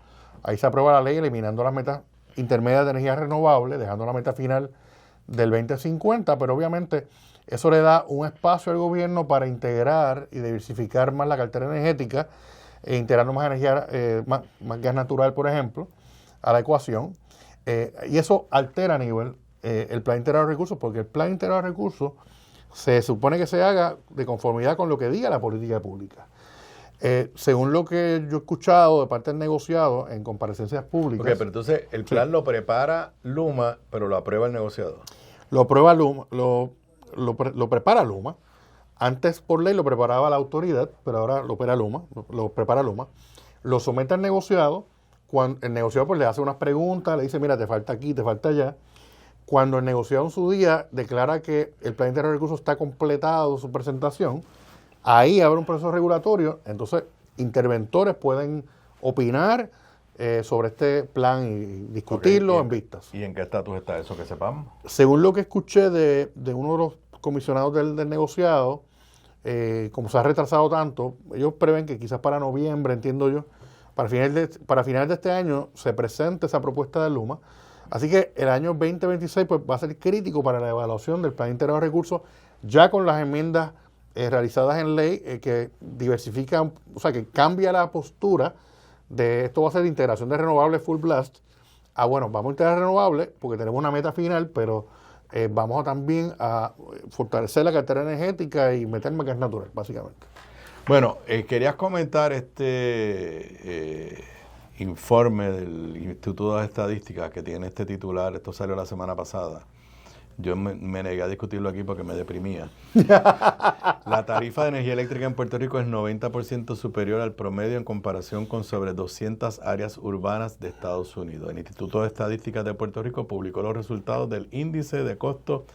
Ahí se aprueba la ley eliminando las metas intermedias de energía renovable, dejando la meta final del 2050, pero obviamente eso le da un espacio al gobierno para integrar y diversificar más la cartera energética e integrando más energía, más gas natural, por ejemplo, a la ecuación. Y eso altera a nivel el plan integrado de recursos, porque el plan integrado de recursos se supone que se haga de conformidad con lo que diga la política pública. Según lo que yo he escuchado de parte del negociado en comparecencias públicas... Ok, pero entonces el plan lo prepara Luma, pero lo aprueba el negociado. Lo aprueba Luma, lo prepara Luma. Antes por ley lo preparaba la autoridad, pero ahora lo prepara Luma. Lo somete al negociado. Cuando el negociado pues le hace unas preguntas, le dice, mira, te falta aquí, te falta allá. Cuando el negociado en su día declara que el plan integrado de recursos está completado su presentación, ahí abre un proceso regulatorio, entonces interventores pueden opinar sobre este plan y discutirlo en vistas. ¿Y en qué estatus está eso que sepamos? Según lo que escuché de uno de los comisionados del negociado, como se ha retrasado tanto, ellos prevén que quizás para noviembre, entiendo yo, para finales de este año se presente esa propuesta de Luma. Así que el año 2026 pues, va a ser crítico para la evaluación del plan integrado de recursos, ya con las enmiendas realizadas en ley que diversifican, o sea, que cambia la postura de esto va a ser de integración de renovables full blast. Vamos a integrar renovables porque tenemos una meta final, pero vamos también a fortalecer la cartera energética y meter más gas natural, básicamente. Bueno, querías comentar este informe del Instituto de Estadísticas que tiene este titular, esto salió la semana pasada, Yo me negué a discutirlo aquí porque me deprimía. La tarifa de energía eléctrica en Puerto Rico es 90% superior al promedio en comparación con sobre 200 áreas urbanas de Estados Unidos. El Instituto de Estadísticas de Puerto Rico publicó los resultados del índice de costo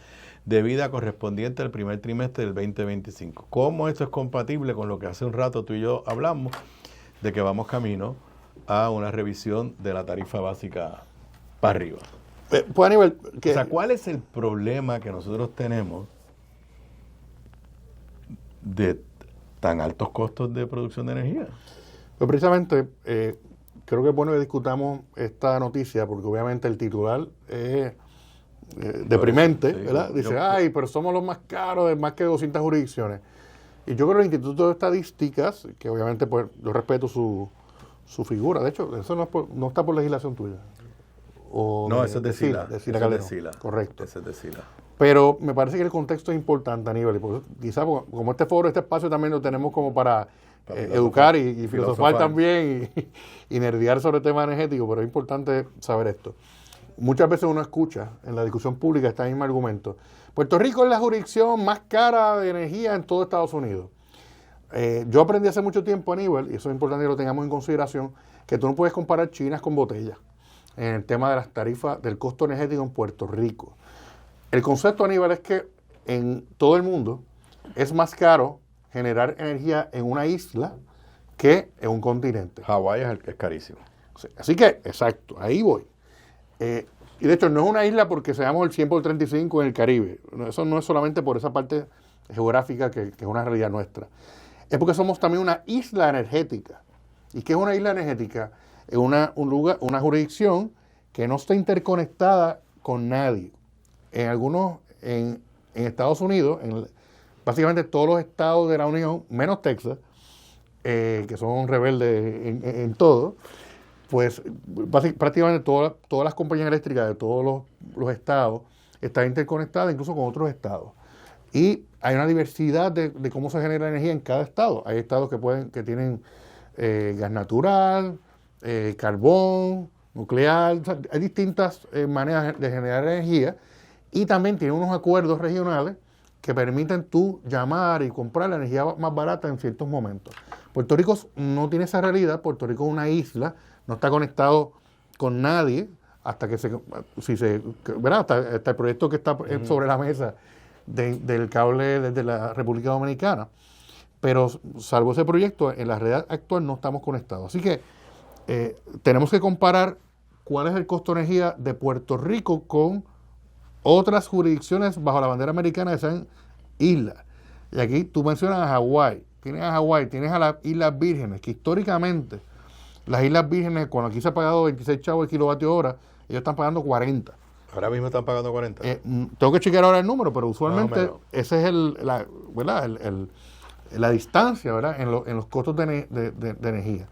de vida correspondiente al primer trimestre del 2025. ¿Cómo esto es compatible con lo que hace un rato tú y yo hablamos de que vamos camino a una revisión de la tarifa básica para arriba? Pues Aníbal, o sea, ¿cuál es el problema que nosotros tenemos de tan altos costos de producción de energía? Pues precisamente, creo que es bueno que discutamos esta noticia, porque obviamente el titular es deprimente, sí, ¿verdad? Dice, pero somos los más caros de más que 200 jurisdicciones. Y yo creo que el Instituto de Estadísticas, que obviamente pues, yo respeto su figura, de hecho, eso no está por legislación tuya. No, eso es de Sila. De Sila Calderón. Correcto. Eso es de Sila. Pero me parece que el contexto es importante, Aníbal. Quizás como este foro, este espacio también lo tenemos como para educar y filosofar también y nerdear sobre el tema energético, pero es importante saber esto. Muchas veces uno escucha en la discusión pública este mismo argumento. Puerto Rico es la jurisdicción más cara de energía en todo Estados Unidos. Yo aprendí hace mucho tiempo, Aníbal, y eso es importante que lo tengamos en consideración, que tú no puedes comparar chinas con botellas en el tema de las tarifas del costo energético en Puerto Rico. El concepto, Aníbal, es que en todo el mundo es más caro generar energía en una isla que en un continente. Hawái es carísimo. Así que, exacto, ahí voy. Y de hecho no es una isla porque seamos el 100 por 35 en el Caribe. Eso no es solamente por esa parte geográfica que es una realidad nuestra. Es porque somos también una isla energética. ¿Y qué es una isla energética? Es una jurisdicción que no está interconectada con nadie. En Estados Unidos, básicamente todos los estados de la Unión, menos Texas, que son rebeldes en todo, pues prácticamente todas las compañías eléctricas de todos los estados están interconectadas incluso con otros estados. Y hay una diversidad de cómo se genera energía en cada estado. Hay estados que tienen gas natural, carbón, nuclear. O sea, hay distintas maneras de generar energía y también tienen unos acuerdos regionales que permiten tú llamar y comprar la energía más barata en ciertos momentos. Puerto Rico no tiene esa realidad. Puerto Rico es una isla, no está conectado con nadie hasta que ¿verdad? Hasta el proyecto que está sobre la mesa del cable desde la República Dominicana. Pero salvo ese proyecto, en la red actual no estamos conectados. Así que tenemos que comparar cuál es el costo de energía de Puerto Rico con otras jurisdicciones bajo la bandera americana que sean islas. Y aquí tú mencionas a Hawái. Tienes a las Islas Vírgenes, que históricamente las Islas Vírgenes, cuando aquí se ha pagado 26 chavos el kilovatio hora, ellos están pagando 40. Ahora mismo están pagando 40. Tengo que chequear ahora el número, pero usualmente ese es la distancia, ¿verdad? En los costos de energía.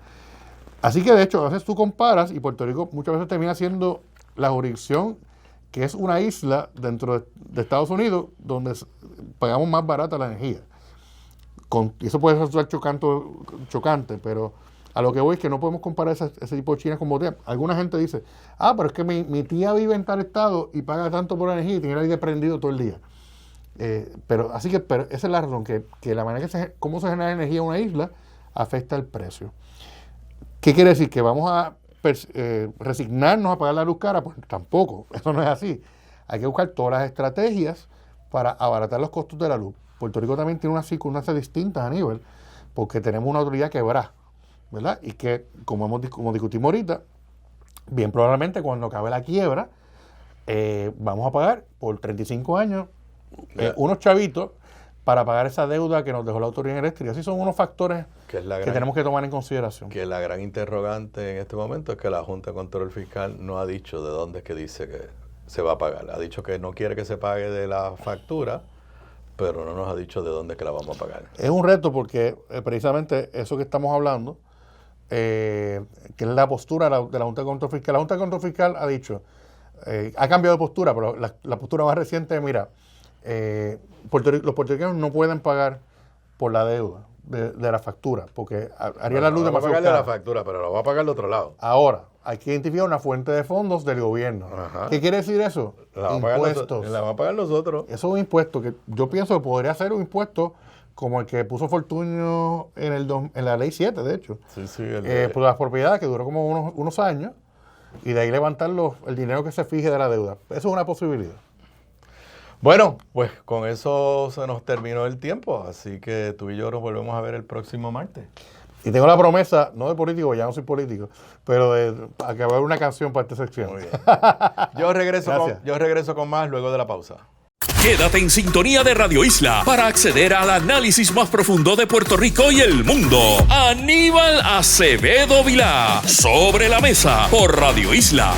Así que, de hecho, a veces tú comparas y Puerto Rico muchas veces termina siendo la jurisdicción que es una isla dentro de Estados Unidos donde pagamos más barata la energía. Y eso puede resultar chocante, pero a lo que voy es que no podemos comparar ese tipo de China con botellas. Alguna gente dice, pero es que mi tía vive en tal estado y paga tanto por la energía y tiene el aire prendido todo el día. Pero esa es la razón, que la manera cómo se genera energía en una isla afecta el precio. ¿Qué quiere decir? ¿Que vamos a resignarnos a pagar la luz cara? Pues tampoco, eso no es así. Hay que buscar todas las estrategias para abaratar los costos de la luz. Puerto Rico también tiene unas circunstancias distintas, Aníbal, porque tenemos una autoridad quebrada, ¿verdad? Y que, como discutimos ahorita, bien probablemente cuando acabe la quiebra, vamos a pagar por 35 años unos chavitos para pagar esa deuda que nos dejó la autoridad eléctrica. Así son unos factores que tenemos que tomar en consideración. Que la gran interrogante en este momento es que la Junta de Control Fiscal no ha dicho de dónde es que dice que se va a pagar. Ha dicho que no quiere que se pague de la factura, pero no nos ha dicho de dónde es que la vamos a pagar. Es un reto porque precisamente eso que estamos hablando, que es la postura de la Junta de Control Fiscal. La Junta de Control Fiscal ha dicho, ha cambiado de postura, pero la postura más reciente es, mira, los puertorriqueños no pueden pagar por la deuda de la factura, porque haría la luz demasiado cara. No va a pagar de la factura, pero lo va a pagar de otro lado. Ahora, hay que identificar una fuente de fondos del gobierno. Ajá. ¿Qué quiere decir eso? Impuestos. La vamos a pagar nosotros. Eso es un impuesto que yo pienso que podría ser un impuesto como el que puso Fortunio en la ley 7, de hecho. Sí, por las propiedades, que duró como unos años, y de ahí levantar el dinero que se fije de la deuda. Eso es una posibilidad. Bueno, pues con eso se nos terminó el tiempo, así que tú y yo nos volvemos a ver el próximo martes. Y tengo la promesa, no de político, ya no soy político, pero de acabar una canción para esta sección. Muy bien. Yo regreso con más luego de la pausa. Quédate en sintonía de Radio Isla para acceder al análisis más profundo de Puerto Rico y el mundo. Aníbal Acevedo Vilá, Sobre la Mesa, por Radio Isla.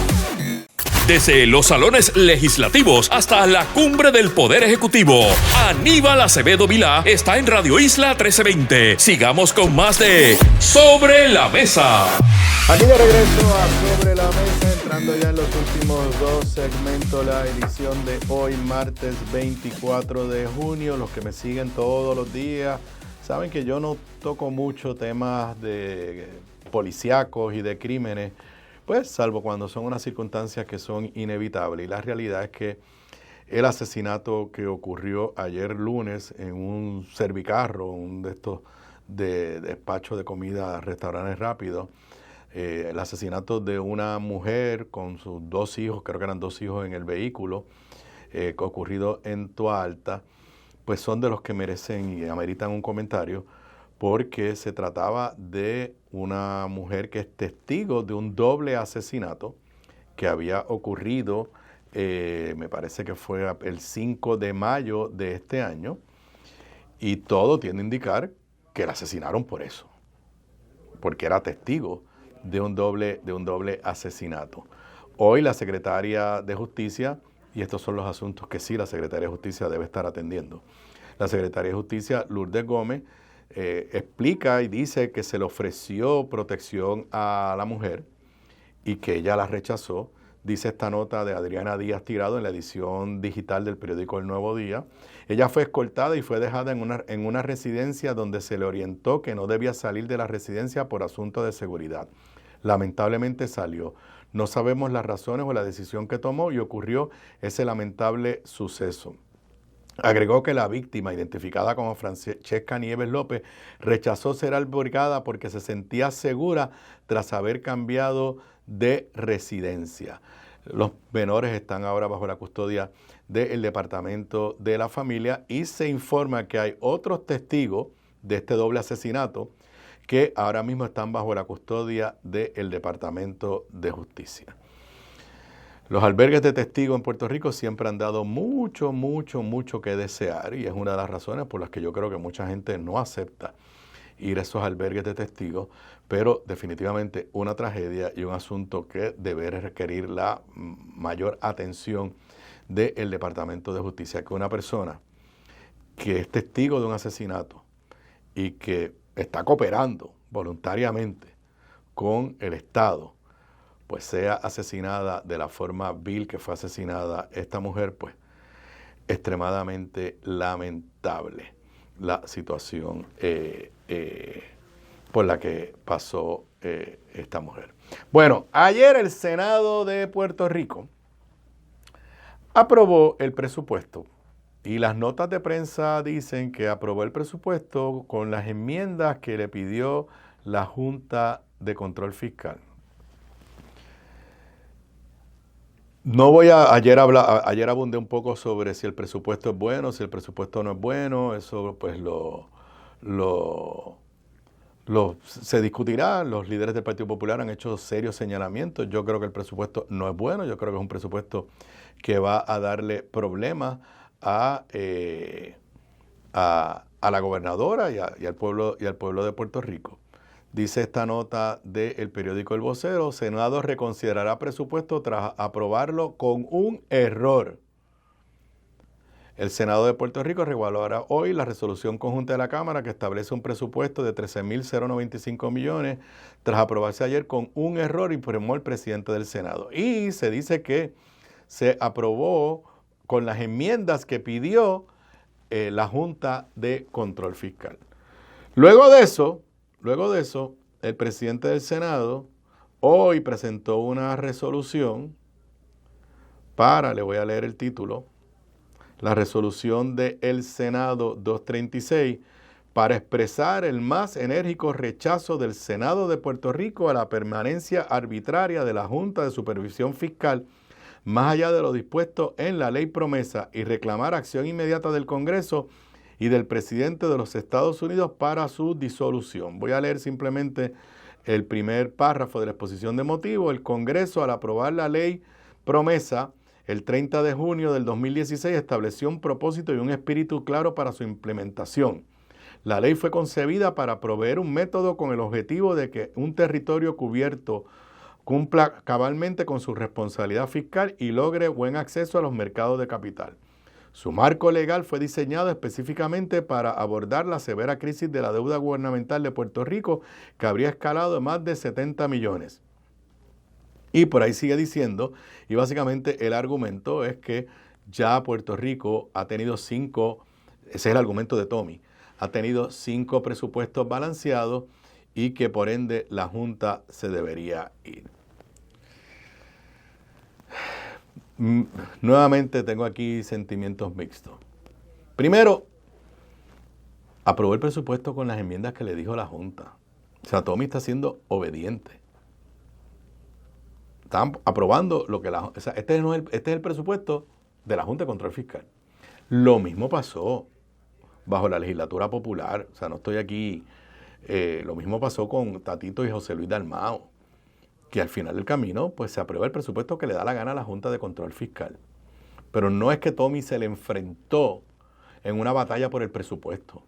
Desde los salones legislativos hasta la cumbre del Poder Ejecutivo, Aníbal Acevedo Vilá está en Radio Isla 1320. Sigamos con más de Sobre la Mesa. Aquí de regreso a Sobre la Mesa, entrando ya en los últimos dos segmentos, la edición de hoy, martes 24 de junio. Los que me siguen todos los días saben que yo no toco mucho temas de policíacos y de crímenes, pues salvo cuando son unas circunstancias que son inevitables. Y la realidad es que el asesinato que ocurrió ayer lunes en un servicarro, un de estos de despacho de comida, restaurantes rápidos, el asesinato de una mujer con sus dos hijos, creo que eran dos hijos en el vehículo, ocurrido en Toalta, pues son de los que merecen y ameritan un comentario, porque se trataba de una mujer que es testigo de un doble asesinato que había ocurrido, me parece que fue el 5 de mayo de este año, y todo tiende a indicar que la asesinaron por eso, porque era testigo de un doble asesinato. Hoy la secretaria de Justicia, y estos son los asuntos que sí la secretaria de Justicia debe estar atendiendo, la secretaria de Justicia, Lourdes Gómez, explica y dice que se le ofreció protección a la mujer y que ella la rechazó. Dice esta nota de Adriana Díaz Tirado en la edición digital del periódico El Nuevo Día. Ella fue escoltada y fue dejada en una residencia donde se le orientó que no debía salir de la residencia por asuntos de seguridad. Lamentablemente salió. No sabemos las razones o la decisión que tomó y ocurrió ese lamentable suceso. Agregó que la víctima, identificada como Francesca Nieves López, rechazó ser albergada porque se sentía segura tras haber cambiado de residencia. Los menores están ahora bajo la custodia del Departamento de la Familia y se informa que hay otros testigos de este doble asesinato que ahora mismo están bajo la custodia del Departamento de Justicia. Los albergues de testigos en Puerto Rico siempre han dado mucho que desear y es una de las razones por las que yo creo que mucha gente no acepta ir a esos albergues de testigos, pero definitivamente una tragedia y un asunto que debe requerir la mayor atención del Departamento de Justicia, que una persona que es testigo de un asesinato y que está cooperando voluntariamente con el Estado, pues sea asesinada de la forma vil que fue asesinada esta mujer, pues extremadamente lamentable la situación por la que pasó esta mujer. Bueno, ayer el Senado de Puerto Rico aprobó el presupuesto y las notas de prensa dicen que aprobó el presupuesto con las enmiendas que le pidió la Junta de Control Fiscal. Ayer abundé un poco sobre si el presupuesto es bueno, si el presupuesto no es bueno, eso pues se discutirá. Los líderes del Partido Popular han hecho serios señalamientos. Yo creo que el presupuesto no es bueno, yo creo que es un presupuesto que va a darle problemas a la gobernadora y al pueblo de Puerto Rico. Dice esta nota del periódico El Vocero: Senado reconsiderará presupuesto tras aprobarlo con un error. El Senado de Puerto Rico reevaluará hoy la resolución conjunta de la Cámara que establece un presupuesto de 13.095 millones tras aprobarse ayer con un error, informó el presidente del Senado. Y se dice que se aprobó con las enmiendas que pidió la Junta de Control Fiscal. Luego de eso, el presidente del Senado hoy presentó una resolución le voy a leer el título, la resolución del Senado 236, para expresar el más enérgico rechazo del Senado de Puerto Rico a la permanencia arbitraria de la Junta de Supervisión Fiscal, más allá de lo dispuesto en la ley promesa, y reclamar acción inmediata del Congreso y del presidente de los Estados Unidos para su disolución. Voy a leer simplemente el primer párrafo de la exposición de motivos. El Congreso, al aprobar la ley promesa, el 30 de junio del 2016 estableció un propósito y un espíritu claro para su implementación. La ley fue concebida para proveer un método con el objetivo de que un territorio cubierto cumpla cabalmente con su responsabilidad fiscal y logre buen acceso a los mercados de capital. Su marco legal fue diseñado específicamente para abordar la severa crisis de la deuda gubernamental de Puerto Rico, que habría escalado de más de 70 millones. Y por ahí sigue diciendo, y básicamente el argumento es que ya Puerto Rico ha tenido 5, ese es el argumento de Tommy, ha tenido 5 presupuestos balanceados y que por ende la Junta se debería ir. Nuevamente tengo aquí sentimientos mixtos. Primero, aprobó el presupuesto con las enmiendas que le dijo la Junta. O sea, Tommy está siendo obediente. Están aprobando lo que este es el presupuesto de la Junta de Control Fiscal. Lo mismo pasó bajo la legislatura popular. O sea, no estoy aquí. Lo mismo pasó con Tatito y José Luis Dalmau, que al final del camino pues se aprueba el presupuesto que le da la gana a la Junta de Control Fiscal. Pero no es que Tommy se le enfrentó en una batalla por el presupuesto.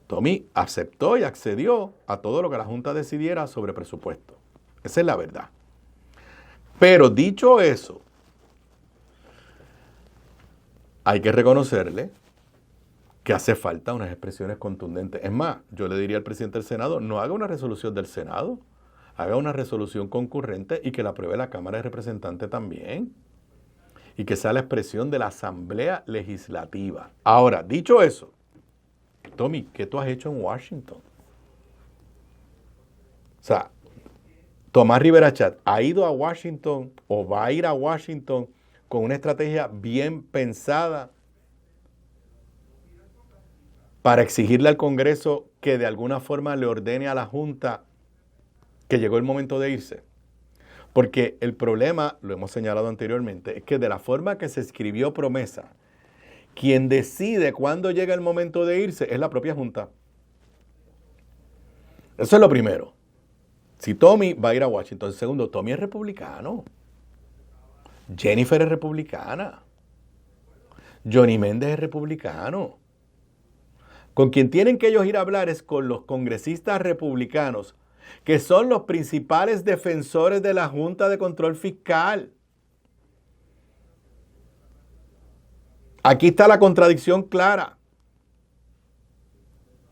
Tommy aceptó y accedió a todo lo que la Junta decidiera sobre presupuesto. Esa es la verdad. Pero dicho eso, hay que reconocerle que hace falta unas expresiones contundentes. Es más, yo le diría al presidente del Senado, no haga una resolución del Senado, haga una resolución concurrente y que la apruebe la Cámara de Representantes también. Y que sea la expresión de la Asamblea Legislativa. Ahora, dicho eso, Tommy, ¿qué tú has hecho en Washington? O sea, Tomás Rivera Chat ha ido a Washington o va a ir a Washington con una estrategia bien pensada para exigirle al Congreso que de alguna forma le ordene a la Junta que llegó el momento de irse. Porque el problema, lo hemos señalado anteriormente, es que de la forma que se escribió promesa, quien decide cuándo llega el momento de irse es la propia Junta. Eso es lo primero. Si Tommy va a ir a Washington, segundo, Tommy es republicano. Jennifer es republicana. Johnny Méndez es republicano. Con quien tienen que ellos ir a hablar es con los congresistas republicanos, que son los principales defensores de la Junta de Control Fiscal. Aquí está la contradicción clara.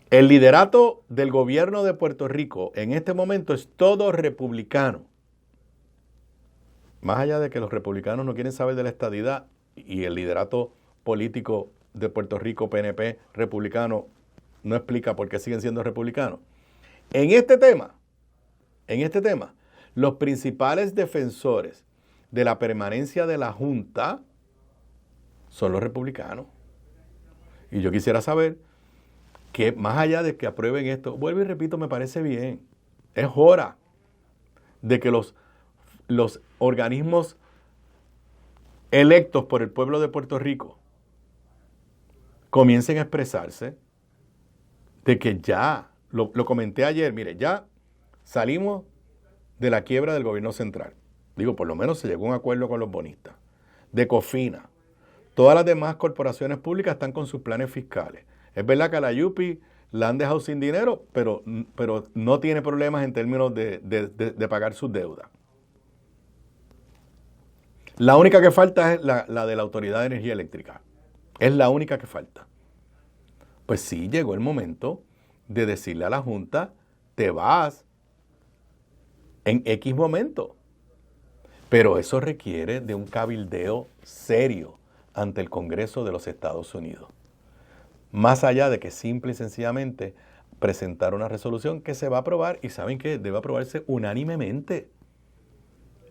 El liderato del gobierno de Puerto Rico en este momento es todo republicano. Más allá de que los republicanos no quieren saber de la estadidad y el liderato político de Puerto Rico, PNP, republicano, no explica por qué siguen siendo republicanos. En este tema, los principales defensores de la permanencia de la Junta son los republicanos. Y yo quisiera saber que más allá de que aprueben esto, vuelvo y repito, me parece bien. Es hora de que los organismos electos por el pueblo de Puerto Rico comiencen a expresarse de que ya, lo comenté ayer, mire, ya salimos de la quiebra del gobierno central. Digo, por lo menos se llegó a un acuerdo con los bonistas. De Cofina. Todas las demás corporaciones públicas están con sus planes fiscales. Es verdad que a la UPI la han dejado sin dinero, pero no tiene problemas en términos de pagar sus deudas. La única que falta es la de la Autoridad de Energía Eléctrica. Es la única que falta. Pues sí, llegó el momento de decirle a la Junta, te vas en X momento. Pero eso requiere de un cabildeo serio ante el Congreso de los Estados Unidos. Más allá de que simple y sencillamente presentar una resolución que se va a aprobar y ¿saben qué? Debe aprobarse unánimemente.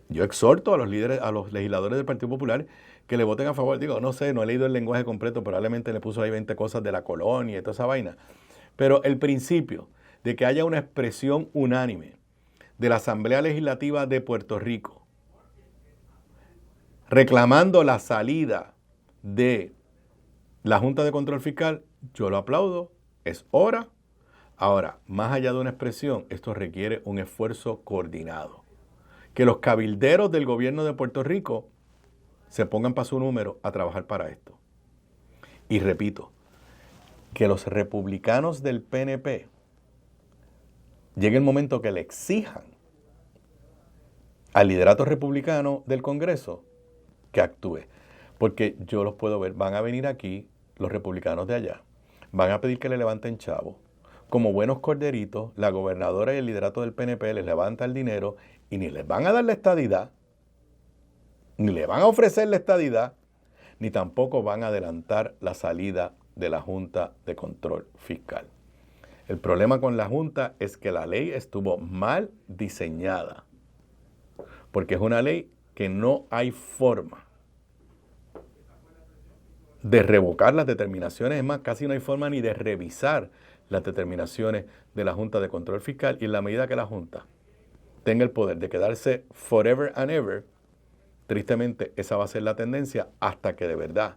Yo exhorto a los líderes, a los legisladores del Partido Popular que le voten a favor. Digo, no sé, no he leído el lenguaje completo, probablemente le puso ahí 20 cosas de la colonia y toda esa vaina. Pero el principio de que haya una expresión unánime de la Asamblea Legislativa de Puerto Rico reclamando la salida de la Junta de Control Fiscal, yo lo aplaudo, es hora. Ahora, más allá de una expresión, esto requiere un esfuerzo coordinado. Que los cabilderos del gobierno de Puerto Rico se pongan para su número a trabajar para esto. Y repito, que los republicanos del PNP llegue el momento que le exijan al liderato republicano del Congreso que actúe. Porque yo los puedo ver, van a venir aquí los republicanos de allá, van a pedir que le levanten chavo. Como buenos corderitos, la gobernadora y el liderato del PNP les levanta el dinero y ni les van a dar la estadidad, ni le van a ofrecer la estadidad, ni tampoco van a adelantar la salida de la Junta de Control Fiscal. El problema con la Junta es que la ley estuvo mal diseñada, porque es una ley que no hay forma de revocar las determinaciones, es más, casi no hay forma ni de revisar las determinaciones de la Junta de Control Fiscal, y en la medida que la Junta tenga el poder de quedarse forever and ever, tristemente esa va a ser la tendencia hasta que de verdad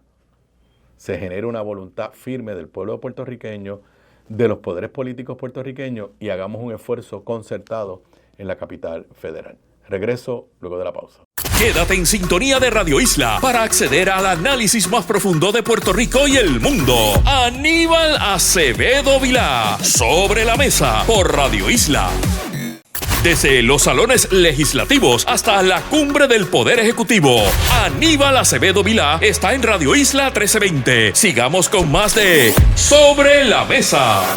se genere una voluntad firme del pueblo puertorriqueño, de los poderes políticos puertorriqueños, y hagamos un esfuerzo concertado en la capital federal. Regreso luego de la pausa. Quédate en sintonía de Radio Isla para acceder al análisis más profundo de Puerto Rico y el mundo. Aníbal Acevedo Vilá, Sobre la Mesa, por Radio Isla. Desde los salones legislativos hasta la cumbre del Poder Ejecutivo, Aníbal Acevedo Vilá está en Radio Isla 1320. Sigamos con más de Sobre la Mesa.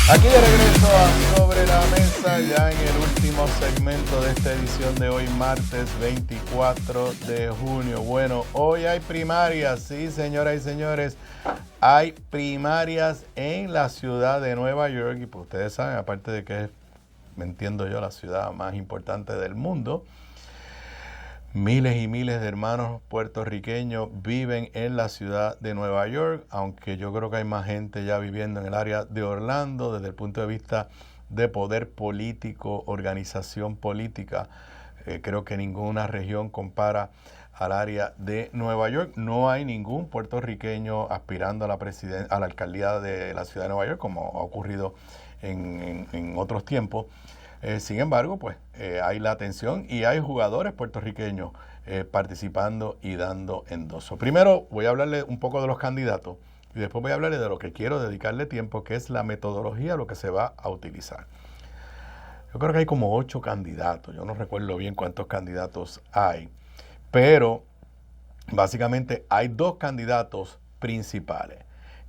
Aquí de regreso a Sobre la Mesa, ya en el último segmento de esta edición de hoy, martes 24 de junio. Bueno, hoy hay primarias, sí, señoras y señores, hay primarias en la ciudad de Nueva York, y pues ustedes saben, aparte de que es, me entiendo yo, la ciudad más importante del mundo, miles y miles de hermanos puertorriqueños viven en la ciudad de Nueva York, aunque yo creo que hay más gente ya viviendo en el área de Orlando desde el punto de vista de poder político, organización política. Creo que ninguna región compara al área de Nueva York. No hay ningún puertorriqueño aspirando a la alcaldía de la ciudad de Nueva York, como ha ocurrido en otros tiempos. Sin embargo, pues hay la atención y hay jugadores puertorriqueños participando y dando endoso. Primero voy a hablarle un poco de los candidatos y después voy a hablarle de lo que quiero dedicarle tiempo, que es la metodología, lo que se va a utilizar. Yo creo que hay como 8 candidatos, yo no recuerdo bien cuántos candidatos hay, pero básicamente hay 2 candidatos principales.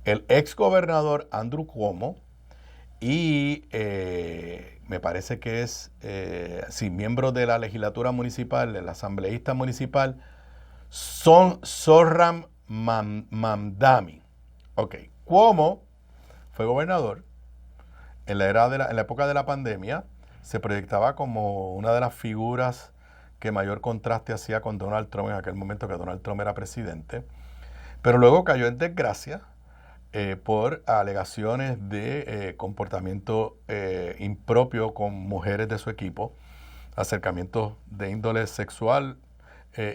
El exgobernador Andrew Cuomo y me parece que es, miembro de la legislatura municipal, el asambleísta municipal, Zohran Mamdani. Ok, Cuomo fue gobernador en la época de la pandemia, se proyectaba como una de las figuras que mayor contraste hacía con Donald Trump en aquel momento que Donald Trump era presidente, pero luego cayó en desgracia por alegaciones de comportamiento impropio con mujeres de su equipo, acercamientos de índole sexual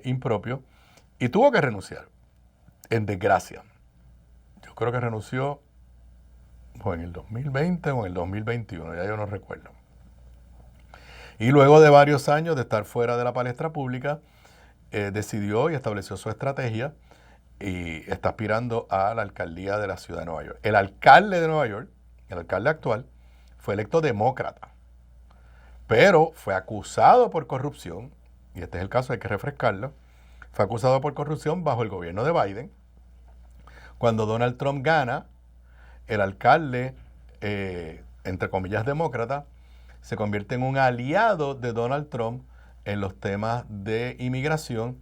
impropio, y tuvo que renunciar, en desgracia. Yo creo que renunció en el 2020 o en el 2021, ya yo no recuerdo. Y luego de varios años de estar fuera de la palestra pública, decidió y estableció su estrategia y está aspirando a la alcaldía de la ciudad de Nueva York. El alcalde de Nueva York, el alcalde actual, fue electo demócrata, pero fue acusado por corrupción, y este es el caso, hay que refrescarlo, fue acusado por corrupción bajo el gobierno de Biden. Cuando Donald Trump gana, el alcalde, entre comillas demócrata, se convierte en un aliado de Donald Trump en los temas de inmigración,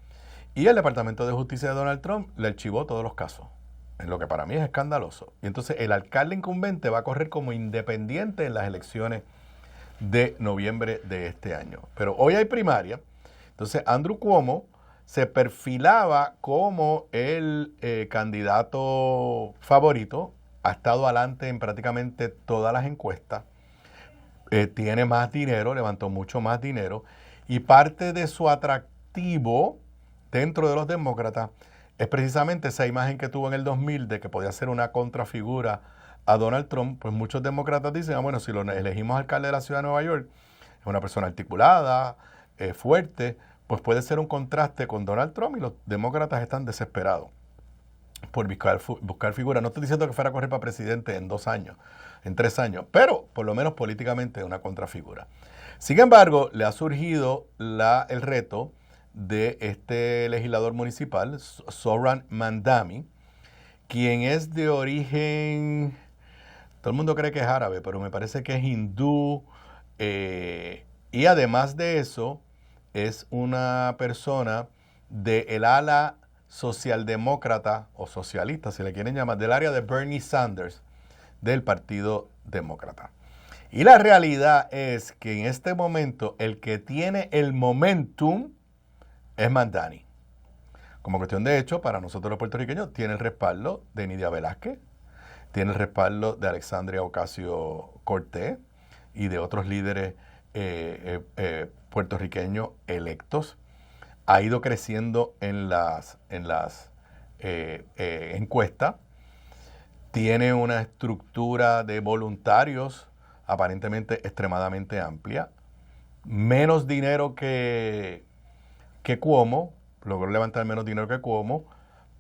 y el Departamento de Justicia de Donald Trump le archivó todos los casos. en lo que para mí es escandaloso. Y entonces el alcalde incumbente va a correr como independiente en las elecciones de noviembre de este año. Pero hoy hay primaria. Entonces Andrew Cuomo se perfilaba como el candidato favorito. Ha estado adelante en prácticamente todas las encuestas. Tiene más dinero, levantó mucho más dinero. Y parte de su atractivo dentro de los demócratas es precisamente esa imagen que tuvo en el 2000 de que podía ser una contrafigura a Donald Trump. Pues muchos demócratas dicen, bueno, si lo elegimos alcalde de la ciudad de Nueva York, es una persona articulada, fuerte, pues puede ser un contraste con Donald Trump, y los demócratas están desesperados por buscar figuras. No estoy diciendo que fuera a correr para presidente en 2 años, en 3 años, pero por lo menos políticamente es una contrafigura. Sin embargo, le ha surgido el reto de este legislador municipal, Zohran Mamdani, quien es de origen, todo el mundo cree que es árabe, pero me parece que es hindú, y además de eso, es una persona del ala socialdemócrata o socialista, si le quieren llamar, del área de Bernie Sanders, del Partido Demócrata. Y la realidad es que en este momento el que tiene el momentum es Mamdani. Como cuestión de hecho, para nosotros los puertorriqueños, tiene el respaldo de Nidia Velázquez, tiene el respaldo de Alexandria Ocasio-Cortez y de otros líderes puertorriqueños electos. Ha ido creciendo en las encuestas. Tiene una estructura de voluntarios aparentemente extremadamente amplia. Menos dinero que Cuomo, logró levantar menos dinero que Cuomo,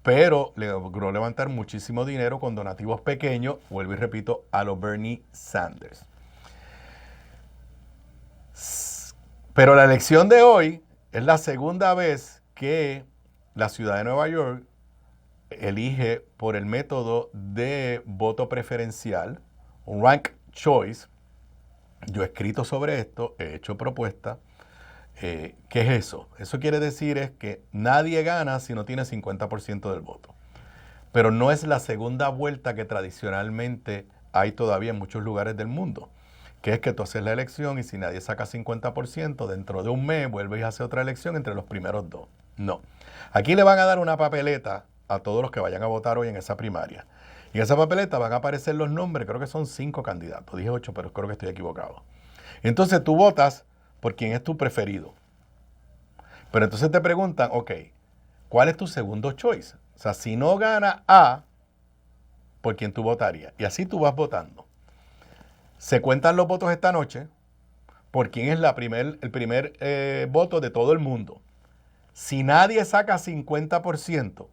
pero logró levantar muchísimo dinero con donativos pequeños, vuelvo y repito, a los Bernie Sanders. Pero la elección de hoy es la segunda vez que la ciudad de Nueva York elige por el método de voto preferencial, un rank choice. Yo he escrito sobre esto, he hecho propuestas. ¿Qué es eso? Eso quiere decir es que nadie gana si no tiene 50% del voto. Pero no es la segunda vuelta que tradicionalmente hay todavía en muchos lugares del mundo, que es que tú haces la elección y si nadie saca 50%, dentro de un mes vuelves a hacer otra elección entre los primeros 2. No. Aquí le van a dar una papeleta a todos los que vayan a votar hoy en esa primaria. Y en esa papeleta van a aparecer los nombres, creo que son 5 candidatos. Dije 8, pero creo que estoy equivocado. Entonces tú votas por quién es tu preferido. Pero entonces te preguntan, ok, ¿cuál es tu segundo choice? O sea, si no gana A, ¿por quién tú votarías? Y así tú vas votando. Se cuentan los votos esta noche por quién es el primer voto de todo el mundo. Si nadie saca 50%,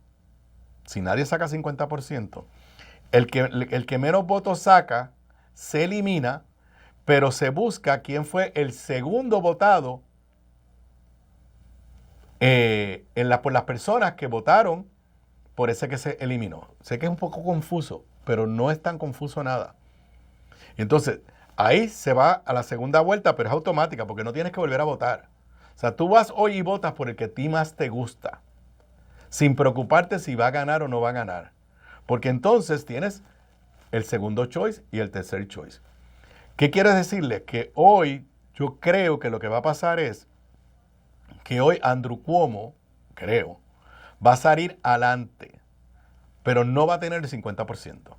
el que menos votos saca se elimina, pero se busca quién fue el segundo votado por las personas que votaron por ese que se eliminó. Sé que es un poco confuso, pero no es tan confuso nada. Entonces, ahí se va a la segunda vuelta, pero es automática porque no tienes que volver a votar. O sea, tú vas hoy y votas por el que a ti más te gusta, sin preocuparte si va a ganar o no va a ganar. Porque entonces tienes el segundo choice y el tercer choice. ¿Qué quiere decirle? Que hoy yo creo que lo que va a pasar es que hoy Andrew Cuomo, creo, va a salir adelante, pero no va a tener el 50%.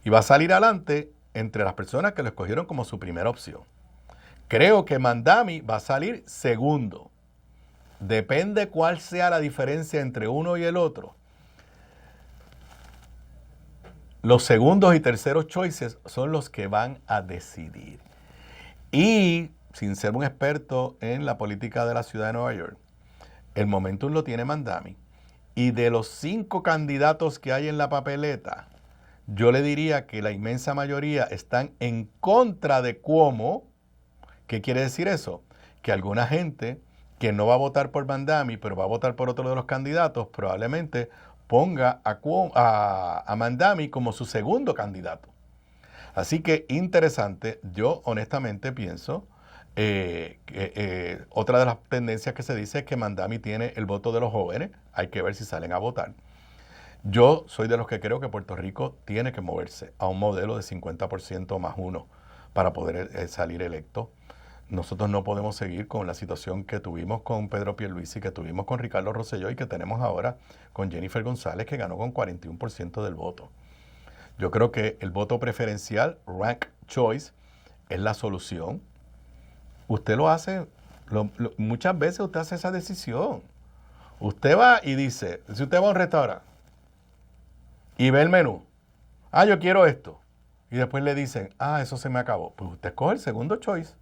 Y va a salir adelante entre las personas que lo escogieron como su primera opción. Creo que Mamdani va a salir segundo. Depende cuál sea la diferencia entre uno y el otro. Los segundos y terceros choices son los que van a decidir. Y, sin ser un experto en la política de la ciudad de Nueva York, el momentum lo tiene Mamdani. Y de los 5 candidatos que hay en la papeleta, yo le diría que la inmensa mayoría están en contra de Cuomo. ¿Qué quiere decir eso? Que alguna gente que no va a votar por Mamdani, pero va a votar por otro de los candidatos, probablemente ponga a Mamdani como su segundo candidato. Así que interesante. Yo honestamente pienso otra de las tendencias que se dice es que Mamdani tiene el voto de los jóvenes. Hay que ver si salen a votar. Yo soy de los que creo que Puerto Rico tiene que moverse a un modelo de 50% más uno para poder salir electo. Nosotros no podemos seguir con la situación que tuvimos con Pedro Pierluisi, que tuvimos con Ricardo Rosselló y que tenemos ahora con Jennifer González, que ganó con 41% del voto. Yo creo que el voto preferencial, rank choice, es la solución. Usted lo hace, muchas veces usted hace esa decisión. Usted va y dice, si usted va a un restaurante y ve el menú, yo quiero esto, y después le dicen, eso se me acabó, pues usted escoge el segundo choice.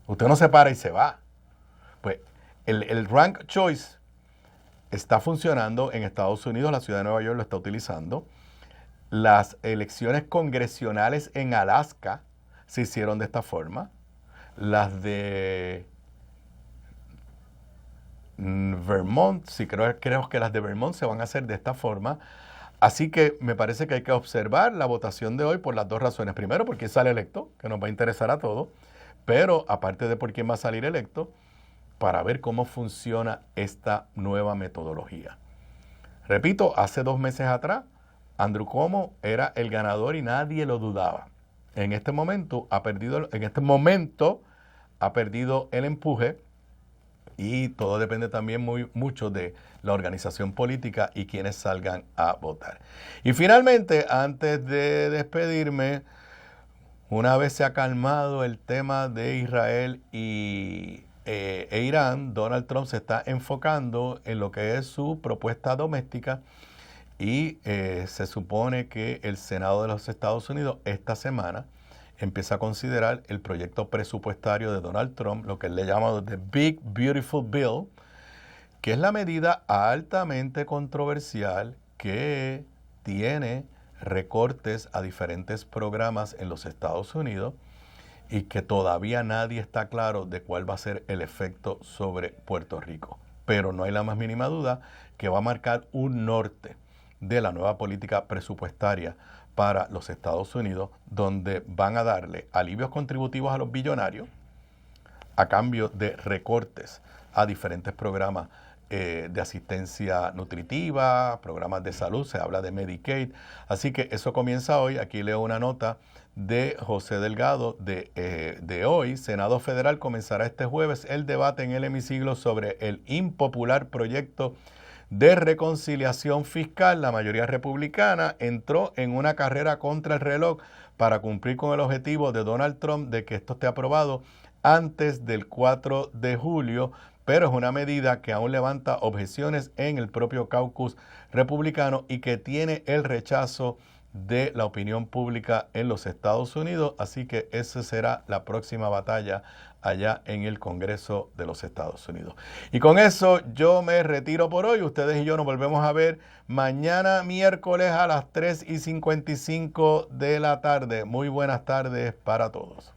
Usted no se para y se va. Pues el rank choice está funcionando en Estados Unidos, la ciudad de Nueva York lo está utilizando. Las elecciones congresionales en Alaska se hicieron de esta forma. Las de Vermont, sí, creo que las de Vermont se van a hacer de esta forma. Así que me parece que hay que observar la votación de hoy por las dos razones. Primero, porque sale electo, que nos va a interesar a todos. Pero aparte de por quién va a salir electo, para ver cómo funciona esta nueva metodología. Repito, hace 2 meses atrás, Andrew Cuomo era el ganador y nadie lo dudaba. En este momento ha perdido el empuje y todo depende también mucho de la organización política y quienes salgan a votar. Y finalmente, antes de despedirme, una vez se ha calmado el tema de Israel e Irán, Donald Trump se está enfocando en lo que es su propuesta doméstica y se supone que el Senado de los Estados Unidos esta semana empieza a considerar el proyecto presupuestario de Donald Trump, lo que él le llama The Big Beautiful Bill, que es la medida altamente controversial que tiene recortes a diferentes programas en los Estados Unidos y que todavía nadie está claro de cuál va a ser el efecto sobre Puerto Rico. Pero no hay la más mínima duda que va a marcar un norte de la nueva política presupuestaria para los Estados Unidos, donde van a darle alivios contributivos a los billonarios a cambio de recortes a diferentes programas de asistencia nutritiva, programas de salud, se habla de Medicaid. Así que eso comienza hoy. Aquí leo una nota de José Delgado de hoy. Senado Federal comenzará este jueves el debate en el hemiciclo sobre el impopular proyecto de reconciliación fiscal. La mayoría republicana entró en una carrera contra el reloj para cumplir con el objetivo de Donald Trump de que esto esté aprobado antes del 4 de julio, pero es una medida que aún levanta objeciones en el propio caucus republicano y que tiene el rechazo de la opinión pública en los Estados Unidos. Así que esa será la próxima batalla allá en el Congreso de los Estados Unidos. Y con eso yo me retiro por hoy. Ustedes y yo nos volvemos a ver mañana miércoles a las 3:55 de la tarde. Muy buenas tardes para todos.